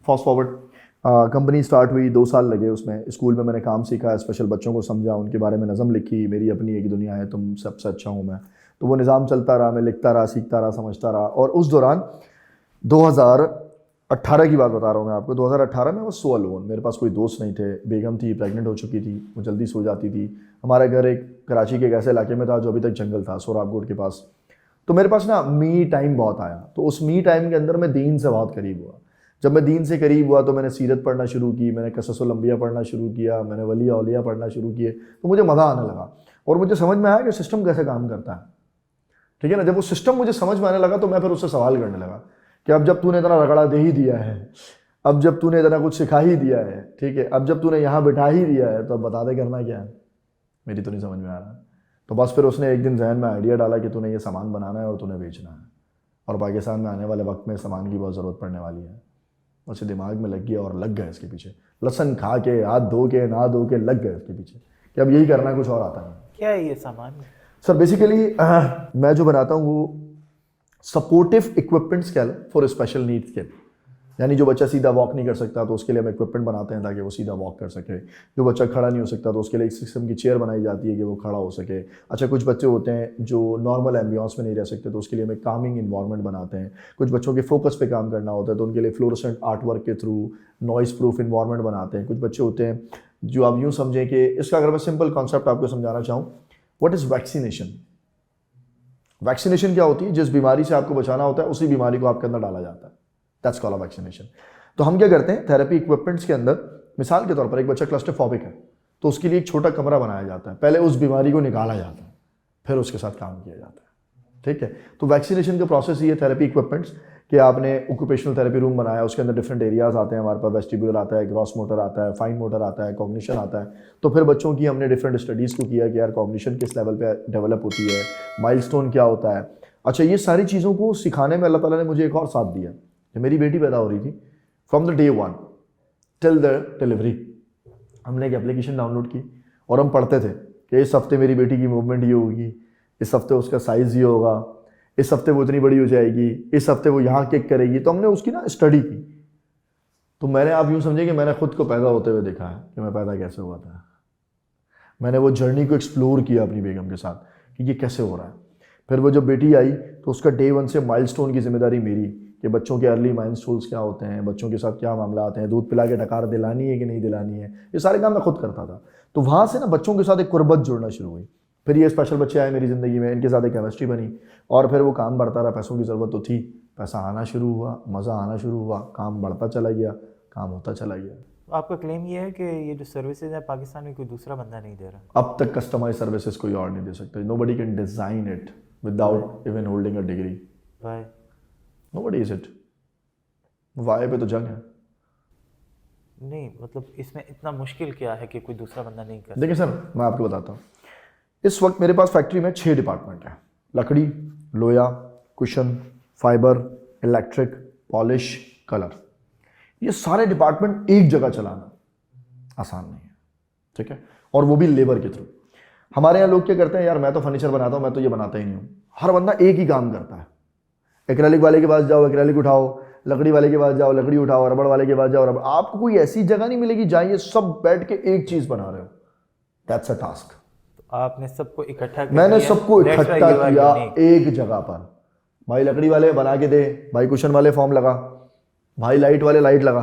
B: फास्ट फॉरवर्ड कंपनी स्टार्ट हुई, 2 साल लगे उसमें। स्कूल में मैंने काम सीखा, स्पेशल बच्चों को समझा, उनके बारे में नज़म लिखी, मेरी अपनी एक दुनिया है, तुम सबसे अच्छा हूँ मैं। तो वो निज़ाम चलता रहा, मैं लिखता रहा, सीखता रहा, समझता रहा। और उस दौरान 2018 की बात बता रहा हूँ मैं आपको, 2018 में वो सो अलोन, मेरे पास कोई दोस्त नहीं थे, बेगम थी, प्रेग्नेंट हो चुकी थी, वो जल्दी सो जाती थी। हमारा घर एक कराची के एक ऐसे इलाके में था जो अभी तक जंगल था, सोराबकोट के पास। तो मेरे पास ना मी टाइम बहुत आया, तो उस मी टाइम के अंदर मैं दीन से बहुत करीब हुआ। जब मैं दीन से करीब हुआ तो मैंने सीरत पढ़ना शुरू की, मैंने कससुल अंबिया पढ़ना शुरू किया, मैंने वली औलिया पढ़ना शुरू किए, तो मुझे मज़ा आने लगा और मुझे समझ में आया कि सिस्टम कैसे काम करता है। ठीक है ना, जब वो सिस्टम मुझे समझ में आने लगा तो मैं फिर उससे सवाल करने लगा कि अब जब तूने इतना रगड़ा दे ही दिया है, अब जब तूने इतना कुछ सिखा ही दिया है, ठीक है, अब जब तूने यहाँ बिठा ही दिया है, तो अब बता दे करना क्या है, मेरी तो नहीं समझ में आ रहा। तो बस फिर उसने एक दिन जहन में आइडिया डाला कि तूने ये सामान बनाना है और तूने बेचना है, और पाकिस्तान में आने वाले वक्त में सामान की बहुत ज़रूरत पड़ने वाली है। उसे दिमाग में लग गया और लग गए इसके पीछे, लहसन खा के, हाथ धो के, नहा धो के लग गए इसके पीछे कि अब यही करना है, कुछ और आता नहीं।
A: क्या है ये सामान?
B: सर बेसिकली मैं जो बनाता हूँ वो सपोर्टिव इक्विपमेंट्स कह लो फॉर स्पेशल नीड्स के, यानी जो बच्चा सीधा वॉक नहीं कर सकता तो उसके लिए हम इक्विपमेंट बनाते हैं ताकि वो सीधा वॉक कर सके। जो बच्चा खड़ा नहीं हो सकता तो उसके लिए एक किस्म की चेयर बनाई जाती है कि वो खड़ा हो सके। अच्छा, कुछ बच्चे होते हैं जो नॉर्मल एम्बियंस में नहीं रह सकते तो उसके लिए हम एक कामिंग इन्वायरमेंट बनाते हैं। कुछ बच्चों के फोकस पे काम करना होता है तो उनके लिए फ्लोरोसेंट आर्ट वर्क के थ्रू नॉइस प्रूफ इन्वायरमेंट बनाते हैं। कुछ बच्चे होते हैं जो आप यूँ समझें कि इसका अगर मैं सिंपल कॉन्सेप्ट आपको समझाना चाहूँ, व्हाट इज़ वैक्सीनेशन। वैक्सीनेशन क्या होती है? जिस बीमारी से आपको बचाना होता है उसी बीमारी को आपके अंदर डाला जाता है, दैट्स कॉल्ड वैक्सीनेशन। तो हम क्या करते हैं, थेरेपी इक्विपमेंट्स के अंदर मिसाल के तौर पर एक बच्चा क्लस्ट्रोफोबिक है तो उसके लिए एक छोटा कमरा बनाया जाता है, पहले उस बीमारी को निकाला जाता है, फिर उसके साथ काम किया जाता है। ठीक है, तो वैक्सीनेशन का प्रोसेस ये है, थेरेपी इक्विपमेंट्स कि आपने ऑक्यूपेशनल थेरेपी रूम बनाया, उसके अंदर डिफरेंट एरियाज आते हैं, हमारे पास वेस्टिब्यूल आता है, ग्रॉस मोटर आता है, फाइन मोटर आता है, कॉग्निशन आता है। तो फिर बच्चों की हमने डिफरेंट स्टडीज़ को किया कि यार कॉग्निशन किस लेवल पे डेवलप होती है, माइलस्टोन क्या होता है। अच्छा, ये सारी चीज़ों को सिखाने में अल्लाह ताला ने मुझे एक और साथ दिया। जब मेरी बेटी पैदा हो रही थी, from the day 1 till the delivery, हमने एक एप्लीकेशन डाउनलोड की और हम पढ़ते थे कि इस हफ्ते मेरी बेटी की मूवमेंट ये होगी, इस हफ्ते उसका साइज़ ये होगा, इस हफ्ते वो इतनी बड़ी हो जाएगी, इस हफ्ते वो यहाँ किक करेगी। तो हमने उसकी ना स्टडी की। तो मैंने, आप यूँ समझे कि मैंने खुद को पैदा होते हुए देखा है कि मैं पैदा कैसे हुआ था। मैंने वो जर्नी को एक्सप्लोर किया अपनी बेगम के साथ कि ये कैसे हो रहा है। फिर वो जब बेटी आई तो उसका डे 1 से माइलस्टोन की जिम्मेदारी मेरी कि बच्चों के अर्ली माइलस्टोन्स क्या होते हैं, बच्चों के साथ क्या मामला आते हैं, दूध पिला के डकार दिलानी है कि नहीं दिलानी है, ये सारे काम मैं खुद करता था। तो वहाँ से ना बच्चों के साथ एक कुर्बत जुड़ना शुरू हुई। फिर ये स्पेशल बच्चे आए मेरी ज़िंदगी में, इनके साथ एक केमिस्ट्री बनी और फिर वो काम बढ़ता रहा। पैसों की ज़रूरत तो थी, पैसा आना शुरू हुआ, मज़ा आना शुरू हुआ, काम बढ़ता चला गया, काम होता चला गया।
A: आपका क्लेम ये है कि ये जो सर्विसेज है पाकिस्तान में कोई दूसरा बंदा नहीं दे रहा?
B: अब तक कस्टमाइज सर्विसेज कोई और नहीं दे सकता। Nobody can design it without even holding a degree.
A: Why?
B: Nobody is it. Why पे तो जंग है।
A: नहीं, मतलब इसमें इतना मुश्किल क्या है कि कोई दूसरा बंदा नहीं कर?
B: देखिए सर, मैं आपको बताता हूँ, इस वक्त मेरे पास फैक्ट्री में 6 डिपार्टमेंट हैं। लकड़ी, लोया, cushion, fibre, electric, polish, colour. ये सारे डिपार्टमेंट एक जगह चलाना आसान नहीं है, ठीक है, और वो भी लेबर के थ्रू। हमारे यहाँ लोग क्या करते हैं, यार मैं तो फर्नीचर बनाता हूँ, मैं तो ये बनाता ही नहीं हूँ। हर बंदा एक ही काम करता है। एक्रेलिक वाले के पास जाओ, एक्रेलिक उठाओ, लकड़ी वाले के पास जाओ, लकड़ी उठाओ, रबड़ वाले के पास जाओ, रबड़। आपको कोई ऐसी जगह नहीं मिलेगी जहां ये सब बैठ के एक चीज बना रहे हो। That's a task.
A: आपने सबको इकट्ठा कर
B: मैंने
A: दिया,
B: सबको
A: that's why
B: इकट्ठा
A: you are
B: किया
A: unique।
B: एक जगह पर। भाई लकड़ी वाले बना के दे, भाई कुशन वाले फॉर्म लगा, भाई लाइट वाले लाइट लगा,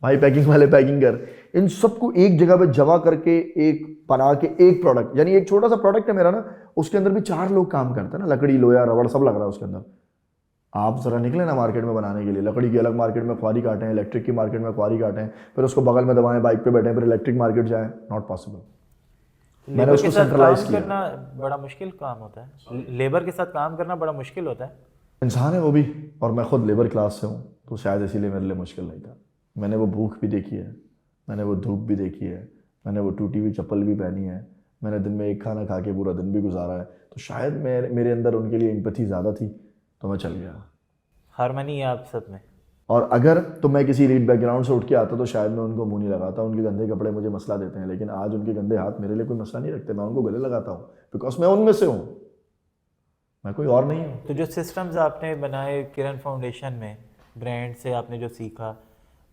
B: भाई पैकिंग वाले पैकिंग कर। इन सबको एक जगह पे जमा करके एक बना के एक प्रोडक्ट, यानी एक छोटा सा प्रोडक्ट है मेरा ना, उसके अंदर भी 4 लोग काम करते हैं ना, लकड़ी लोया रबड़ सब लग रहा है उसके अंदर। आप जरा निकले ना मार्केट में बनाने के लिए, लकड़ी की अलग मार्केट में ख्वारी काटें, इलेक्ट्रिक की मार्केट में ख्वारी काटें, फिर उसको बगल में दबाएं, बाइक पे बैठें, फिर इलेक्ट्रिक मार्केट जाएं, नॉट पॉसिबल। मैंने उसको सेंट्रलाइज किया।
A: करना बड़ा मुश्किल काम होता है, लेबर के साथ काम करना बड़ा मुश्किल होता है।
B: इंसान है वो भी, और मैं खुद लेबर क्लास से हूँ, तो शायद इसीलिए मेरे लिए मुश्किल नहीं था। मैंने वो भूख भी देखी है, मैंने वो धूप भी देखी है, मैंने वो टूटी हुई चप्पल भी पहनी है, मैंने दिन में एक खाना खा के पूरा दिन भी गुजारा है। तो शायद मेरे अंदर उनके लिए एम्पैथी ज़्यादा थी, तो मैं चल गया।
A: हारमोनी है आप सब में।
B: और अगर तो मैं किसी रीड बैकग्राउंड से उठ के आता तो शायद मैं उनको मुंह नहीं लगाता। उनके गंदे कपड़े मुझे मसला देते हैं, लेकिन आज उनके गंदे हाथ मेरे लिए कोई मसला नहीं रखते। मैं उनको गले लगाता हूँ बिकॉज मैं उनमें से हूँ, मैं कोई और नहीं हूँ।
A: तो जो सिस्टम्स आपने बनाए किरण फाउंडेशन में, ब्रांड से आपने जो सीखा,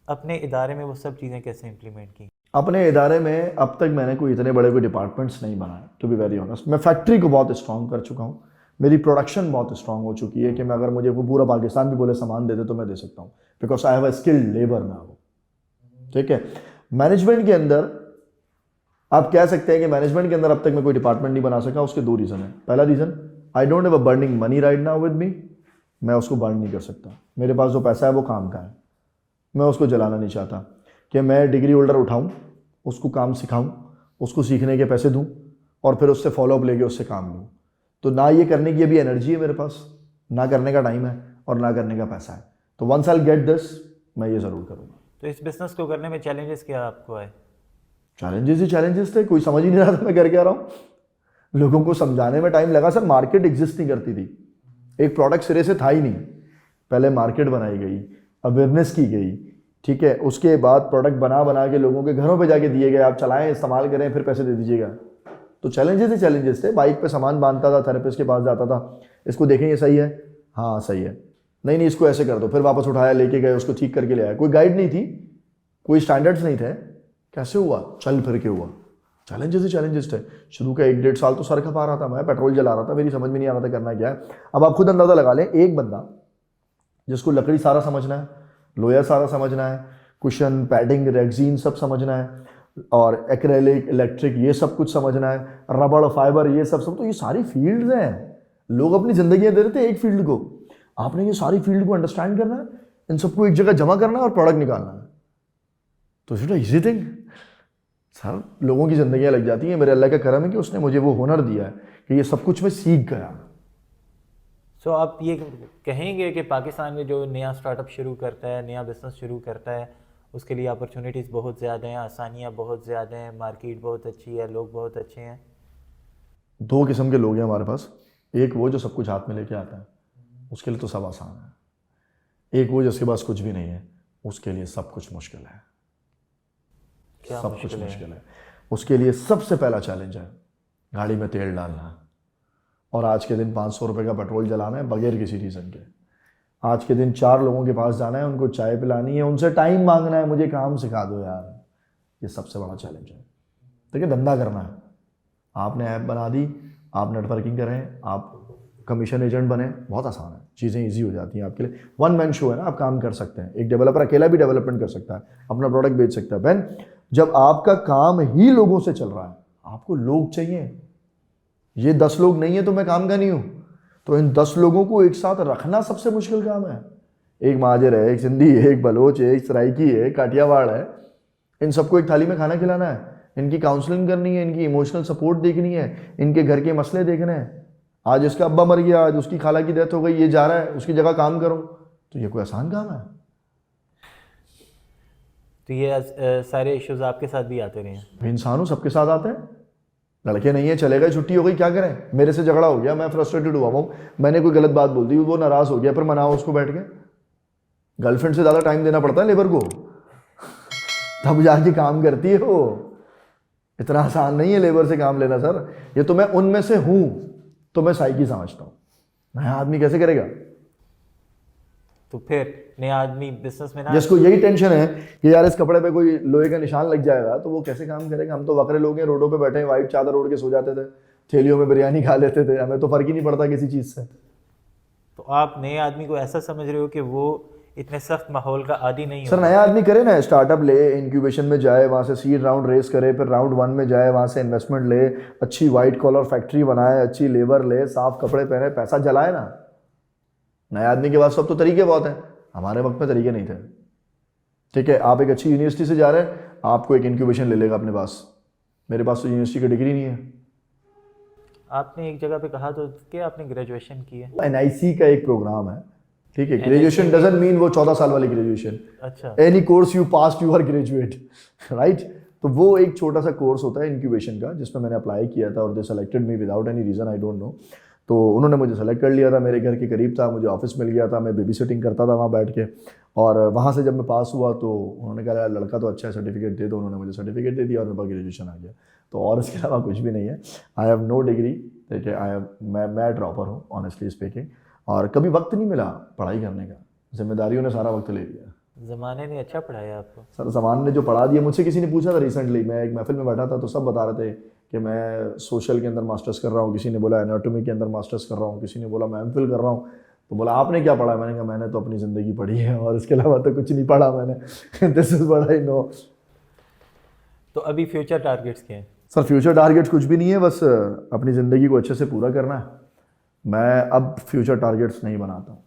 A: अपने इदारे में वो सब चीज़ें कैसे इम्प्लीमेंट की?
B: अपने इदारे में अब तक मैंने कोई इतने बड़े कोई डिपार्टमेंट्स नहीं बनाए, टू बी वेरी ऑनेस्ट। मैं फैक्ट्री को बहुत स्ट्रॉन्ग कर चुका हूँ, मेरी प्रोडक्शन बहुत स्ट्रॉन्ग हो चुकी है कि मैं अगर मुझे वो पूरा पाकिस्तान भी बोले सामान दे दे तो मैं दे सकता हूँ, because I have a skilled labour now. ठीक है। मैनेजमेंट के अंदर आप कह सकते हैं कि मैनेजमेंट के अंदर अब तक मैं कोई डिपार्टमेंट नहीं बना सका। उसके 2 रीज़न है। पहला reason, I don't have a burning money right now with me. मैं उसको बर्न नहीं कर सकता। मेरे पास जो पैसा है वो काम का है, मैं उसको जलाना नहीं चाहता कि मैं डिग्री होल्डर उठाऊं, उसको काम सिखाऊं, उसको सीखने के पैसे दूं और फिर उससे फॉलोअप लेके उससे काम लूं। तो ना ये करने की अभी एनर्जी है मेरे पास, ना करने का टाइम है और ना करने का पैसा है। तो वंस आई गेट दिस, मैं ये ज़रूर करूँगा।
A: तो इस बिजनेस को करने में चैलेंजेस क्या आपको आए?
B: चैलेंजेस ही चैलेंजेस थे, कोई समझ ही नहीं रहा था मैं कर क्या रहा हूँ। लोगों को समझाने में टाइम लगा। सर मार्केट एग्जिस्ट नहीं करती थी, एक प्रोडक्ट सिरे से था ही नहीं। पहले मार्केट बनाई गई, अवेयरनेस की गई, ठीक है, उसके बाद प्रोडक्ट बना बना के लोगों के घरों पे जाके दिए गए, आप चलाएं, इस्तेमाल करें, फिर पैसे दे दीजिएगा। तो चैलेंजेस ही चैलेंजेस थे। बाइक पे सामान बांधता था, थेरेपिस्ट के पास जाता था, इसको देखें ये सही है, हाँ सही है, नहीं नहीं इसको ऐसे कर दो, फिर वापस उठाया, लेके गए, उसको ठीक करके ले आया। कोई गाइड नहीं थी, कोई स्टैंडर्ड्स नहीं थे, कैसे हुआ, चल फिर के हुआ। चैलेंजेस ही चैलेंजेस थे। शुरू का 1-1.5 साल तो सर खपा रहा था, मैं पेट्रोल जला रहा था, मेरी समझ में नहीं आ रहा था करना क्या है। अब आप खुद अंदाजा लगा लें, एक बंदा जिसको लकड़ी सारा समझना है, लोया सारा समझना है, कुशन, पैडिंग, रेक्सीन सब समझना है, और एक्रेलिक, इलेक्ट्रिक ये सब कुछ समझना है, रबड़, फाइबर ये सब तो ये सारी फील्ड्स हैं। लोग अपनी जिंदगियां दे रहे थे एक फील्ड को, आपने ये सारी फील्ड को अंडरस्टैंड करना है, इन सबको एक जगह जमा करना है और प्रोडक्ट निकालना है। तो इट्स इजी थिंग। सर लोगों की जिंदगियां लग जाती हैं। मेरे अल्लाह का करम है कि उसने मुझे वो हुनर दिया है कि ये सब कुछ मैं सीख गया।
A: सो आप ये कहेंगे कि पाकिस्तान में जो नया स्टार्टअप शुरू करता है, नया बिजनेस शुरू करता है, उसके लिए अपॉर्चुनिटीज़ बहुत ज़्यादा हैं, आसानियाँ बहुत ज़्यादा हैं, मार्केट बहुत अच्छी है, लोग बहुत अच्छे हैं?
B: 2 किस्म के लोग हैं हमारे पास। एक वो जो सब कुछ हाथ में लेके आता है, उसके लिए तो सब आसान है। एक वो जिसके पास कुछ भी नहीं है, उसके लिए सब कुछ मुश्किल है। सब कुछ मुश्किल है। उसके लिए सबसे पहला चैलेंज है गाड़ी में तेल डालना, और आज के दिन 500 रुपये का पेट्रोल जलाना है बगैर किसी रीज़न के। आज के दिन 4 लोगों के पास जाना है, उनको चाय पिलानी है, उनसे टाइम मांगना है, मुझे काम सिखा दो यार। ये सबसे बड़ा चैलेंज है। देखिए धंधा करना है, आपने ऐप बना दी, आप नेटवर्किंग करें, आप कमीशन एजेंट बने, बहुत आसान है, चीज़ें ईजी हो जाती हैं आपके लिए। 1 मैन शो है ना, आप काम कर सकते हैं। एक डेवलपर अकेला भी डेवलपमेंट कर सकता है, अपना प्रोडक्ट बेच सकता है। बहन जब आपका काम ही लोगों से चल रहा है, आपको लोग चाहिए। ये 10 लोग नहीं है तो मैं काम का नहीं हूँ। तो इन 10 लोगों को एक साथ रखना सबसे मुश्किल काम है। एक महाजर है, एक सिंधी है, एक बलोच है, एक सराइकी है, एक काठियावाड़ है, इन सबको एक थाली में खाना खिलाना है, इनकी काउंसलिंग करनी है, इनकी इमोशनल सपोर्ट देखनी है, इनके घर के मसले देखने हैं। आज इसका अब्बा मर गया, आज उसकी खाला की डेथ हो गई, ये जा रहा है, उसकी जगह काम करो, तो ये कोई आसान काम है?
A: तो ये सारे इश्यूज आपके साथ भी आते रहे हैं?
B: मैं इंसान हूँ, सबके साथ आते हैं। लड़के नहीं है, चले गए, छुट्टी हो गई, क्या करें? मेरे से झगड़ा हो गया, मैं फ्रस्ट्रेटेड हुआ हूँ, मैंने कोई गलत बात बोल दी, वो नाराज़ हो गया, फिर मनाओ उसको बैठ के। गर्लफ्रेंड से ज़्यादा टाइम देना पड़ता है लेबर को, तब जाके काम करती है वो। इतना आसान नहीं है लेबर से काम लेना सर। ये तो मैं उनमें से हूँ, तो मैं साइकी समझता हूँ। नया आदमी कैसे करेगा?
A: तो फिर नया आदमी बिजनेस में ना,
B: जिसको यही टेंशन है कि यार इस कपड़े पे कोई लोहे का निशान लग जाएगा तो वो कैसे काम करेगा? हम तो वकरे लोग हैं, रोडों पे बैठे हैं, वाइट चादर ओढ़ के सो जाते थे, थैलियों में बिरयानी खा लेते थे, हमें तो फर्क ही नहीं पड़ता किसी चीज़ से।
A: तो आप नए आदमी को ऐसा समझ रहे हो कि वो इतने सख्त माहौल का आदी नहीं
B: सर
A: हो?
B: नया आदमी करे ना, स्टार्टअप ले, इंक्यूबेशन में जाए, वहाँ से सीड राउंड रेस करे, फिर राउंड 1 में जाए, वहाँ से इन्वेस्टमेंट ले, अच्छी वाइट कॉलर फैक्ट्री बनाए, अच्छी लेबर ले, साफ कपड़े पहने, पैसा जलाए ना। नए आदमी के पास सब तो तरीके बहुत हैं, हमारे वक्त में तरीके नहीं थे। ठीक है, आप एक अच्छी यूनिवर्सिटी से जा रहे हैं, आपको एक इंक्यूबेशन ले लेगा अपने पास। मेरे पास तो यूनिवर्सिटी की डिग्री नहीं है।
A: आपने एक जगह पे कहा तो कि आपने ग्रेजुएशन की है।
B: एनआईसी का एक प्रोग्राम है, ठीक है। ग्रेजुएशन डजंट मीन वो 14 साल वाली ग्रेजुएशन।
A: अच्छा,
B: any course you pass you are graduate, right. तो वो एक छोटा सा कोर्स होता है इंक्यूबेशन का, जिसमें मैंने अप्लाई किया था और they selected me without any reason, I don't know. तो उन्होंने मुझे सेलेक्ट कर लिया था, मेरे घर के करीब था, मुझे ऑफिस मिल गया था, मैं बेबी सिटिंग करता था वहाँ बैठ के। और वहाँ से जब मैं पास हुआ तो उन्होंने कहा यार लड़का तो अच्छा है, सर्टिफिकेट दे दो। उन्होंने मुझे सर्टिफिकेट दे दिया और मेरे पास ग्रेजुएशन आ गया। तो और इसके अलावा कुछ भी नहीं है। आई हैव नो डिग्री, ठीक है। मैं ड्रॉपर हूँ ऑनेस्टली स्पीकिंग, और कभी वक्त नहीं मिला पढ़ाई करने का, जिम्मेदारियों ने सारा वक्त ले लिया।
A: ज़माने ने अच्छा पढ़ाया आपको?
B: सर सामान ने जो पढ़ा दिया, मुझसे किसी ने पूछा था रिसेंटली, मैं एक महफिल में बैठा था तो सब बता रहे थे कि मैं सोशल के अंदर मास्टर्स कर रहा हूँ, किसी ने बोला एनाटॉमी के अंदर मास्टर्स कर रहा हूँ, किसी ने बोला मैं एमफिल कर रहा हूँ। तो बोला आपने क्या पढ़ा? मैंने कहा मैंने तो अपनी ज़िंदगी पढ़ी है और इसके अलावा तो कुछ नहीं पढ़ा मैंने। This is what I know.
A: तो अभी फ्यूचर टारगेट्स क्या हैं?
B: सर फ्यूचर टारगेट्स कुछ भी नहीं है, बस अपनी ज़िंदगी को अच्छे से पूरा करना है। मैं अब फ्यूचर टारगेट्स नहीं बनाता हूँ,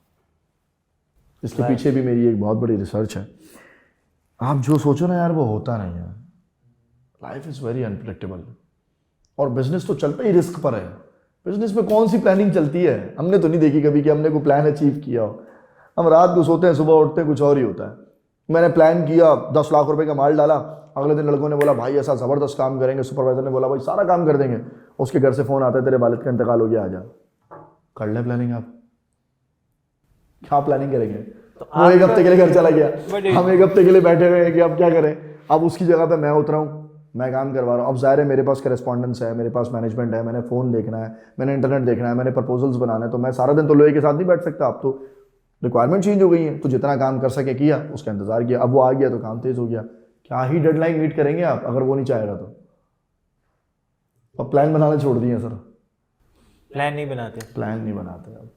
B: इसके पीछे भी मेरी एक बहुत बड़ी रिसर्च है। आप जो सोचो ना यार वो होता नहीं है। लाइफ इज़ वेरी अनप्रेडिक्टेबल, और बिजनेस तो चलता ही रिस्क पर है। बिजनेस में कौन सी प्लानिंग चलती है? हमने तो नहीं देखी कभी कि हमने कोई प्लान अचीव किया हो। हम रात को सोते हैं, सुबह उठते हैं, कुछ और ही होता है। मैंने प्लान किया, 10 लाख रुपए का माल डाला, अगले दिन लड़कों ने बोला भाई ऐसा ज़बरदस्त काम करेंगे, सुपरवाइजर ने बोला भाई सारा काम कर देंगे, उसके घर से फ़ोन आता है तेरे वालिद का इंतकाल हो गया, आ जा। कर ले प्लानिंग। आप क्या प्लानिंग करेंगे?
A: तो
B: वो एक हफ्ते के लिए घर चला गया,
A: बड़ी-
B: हम एक हफ्ते के लिए बैठे हुए हैं कि अब क्या करें। अब उसकी जगह पे मैं उतरा हूँ, मैं काम करवा रहा हूँ। अब ज़ाहिर है मेरे पास करेस्पॉन्डेंस है, मेरे पास मैनेजमेंट है, मैंने फ़ोन देखना है, मैंने इंटरनेट देखना है, मैंने प्रपोजल्स बनाना है। तो मैं सारा दिन तो लोहे के साथ नहीं बैठ सकता। अब तो रिक्वायरमेंट चेंज हो गई है, तो जितना काम कर सके किया, उसका इंतज़ार किया। अब वो आ गया तो काम तेज़ हो गया। क्या ही डेडलाइन मीट करेंगे आप अगर वो नहीं चाहेगा तो? अब प्लान बनाना छोड़ दिए सर,
A: प्लान नहीं बनाते,
B: प्लान नहीं बनाते अब।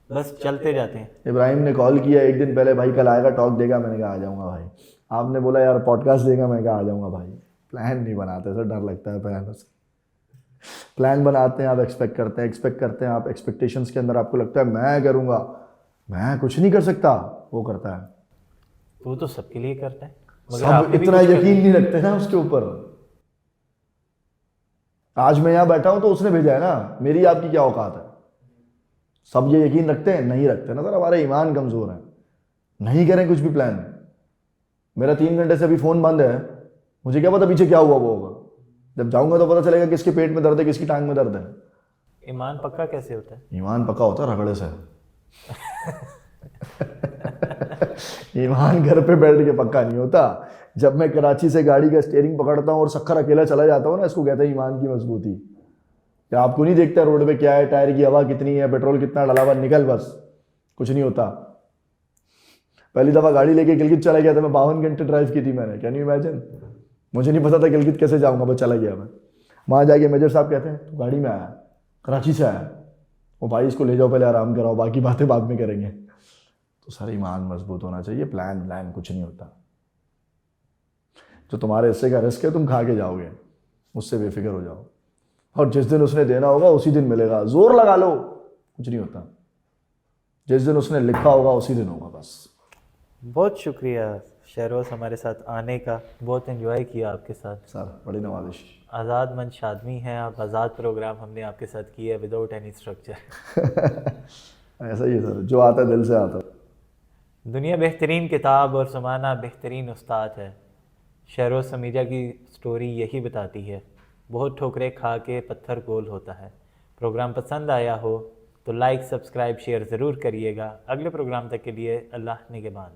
A: बस चलते जाते हैं।
B: इब्राहिम ने कॉल किया एक दिन पहले, भाई कल आएगा, टॉक देगा, मैंने कहा आ जाऊँगा भाई। आपने बोला यार पॉडकास्ट देगा, मैं कहा आ जाऊँगा भाई। प्लान नहीं बनाते सर, डर लगता है प्लान से। प्लान बनाते हैं आप, एक्सपेक्ट करते हैं आप, एक्सपेक्टेशंस के अंदर आपको लगता है मैं करूँगा, मैं कुछ नहीं कर सकता, वो करता है।
A: वो तो सबके लिए करता है, मगर
B: सब
A: आपने भी
B: इतना
A: कुछ
B: यकीन नहीं रखते ना उसके ऊपर। आज मैं यहाँ बैठा हूँ तो उसने भेजा है ना, मेरी आपकी क्या औकात है? सब ये यकीन रखते हैं? नहीं रखते ना सर, हमारे ईमान कमज़ोर है, नहीं करें कुछ भी प्लान। मेरा 3 घंटे से अभी फ़ोन बंद है, मुझे क्या पता पीछे क्या हुआ वो होगा। जब जाऊंगा तो पता चलेगा किसके पेट में दर्द है, किसकी टांग में दर्द है।
A: ईमान पक्का कैसे होता है?
B: ईमान पक्का होता है रगड़े से। ईमान घर पे बैठ के पक्का नहीं होता। जब मैं कराची से गाड़ी का स्टीयरिंग पकड़ता हूँ और सक्खर अकेला चला जाता हूँ ना, इसको कहते हैं ईमान की मजबूती। क्या आपको नहीं देखता रोड पे क्या है, टायर की हवा कितनी है, पेट्रोल कितना डाला हुआ, निकल बस, कुछ नहीं होता। पहली दफ़ा गाड़ी लेके गिलगित चला गया था मैं, 52 घंटे ड्राइव की थी मैंने, कैन यू इमेजिन। मुझे नहीं पता था गिलगित कैसे जाऊँगा, बस चला गया मैं। वहाँ जाके मेजर साहब कहते हैं तू गाड़ी में आया, कराची से आया, वो भाई इसको ले जाओ पहले आराम कराओ, बाकी बातें बाद में करेंगे। तो सर ईमान मजबूत होना चाहिए, प्लान कुछ नहीं होता। जो तुम्हारे हिस्से का रिस्क है तुम खा के जाओगे, उससे बेफिक्र हो जाओ, और जिस दिन उसने देना होगा उसी दिन मिलेगा। जोर लगा लो, कुछ नहीं होता। जिस दिन उसने लिखा होगा उसी दिन होगा बस।
A: बहुत शुक्रिया शहरोज हमारे साथ आने का, बहुत एंजॉय किया आपके साथ।
B: सर बड़ी नवाजिश।
A: आज़ाद मंच आदमी हैं आप, आज़ाद प्रोग्राम हमने आपके साथ किया विदाउट एनी स्ट्रक्चर।
B: ऐसा ही है सर, जो आता है दिल से आता है।
A: दुनिया बेहतरीन किताब और ज़माना बेहतरीन उस्ताद है। शहरोज समीजा की स्टोरी यही बताती है, बहुत ठोकरें खा के पत्थर गोल होता है। प्रोग्राम पसंद आया हो तो लाइक, सब्सक्राइब, शेयर ज़रूर करिएगा। अगले प्रोग्राम तक के लिए अल्लाह निगहबान।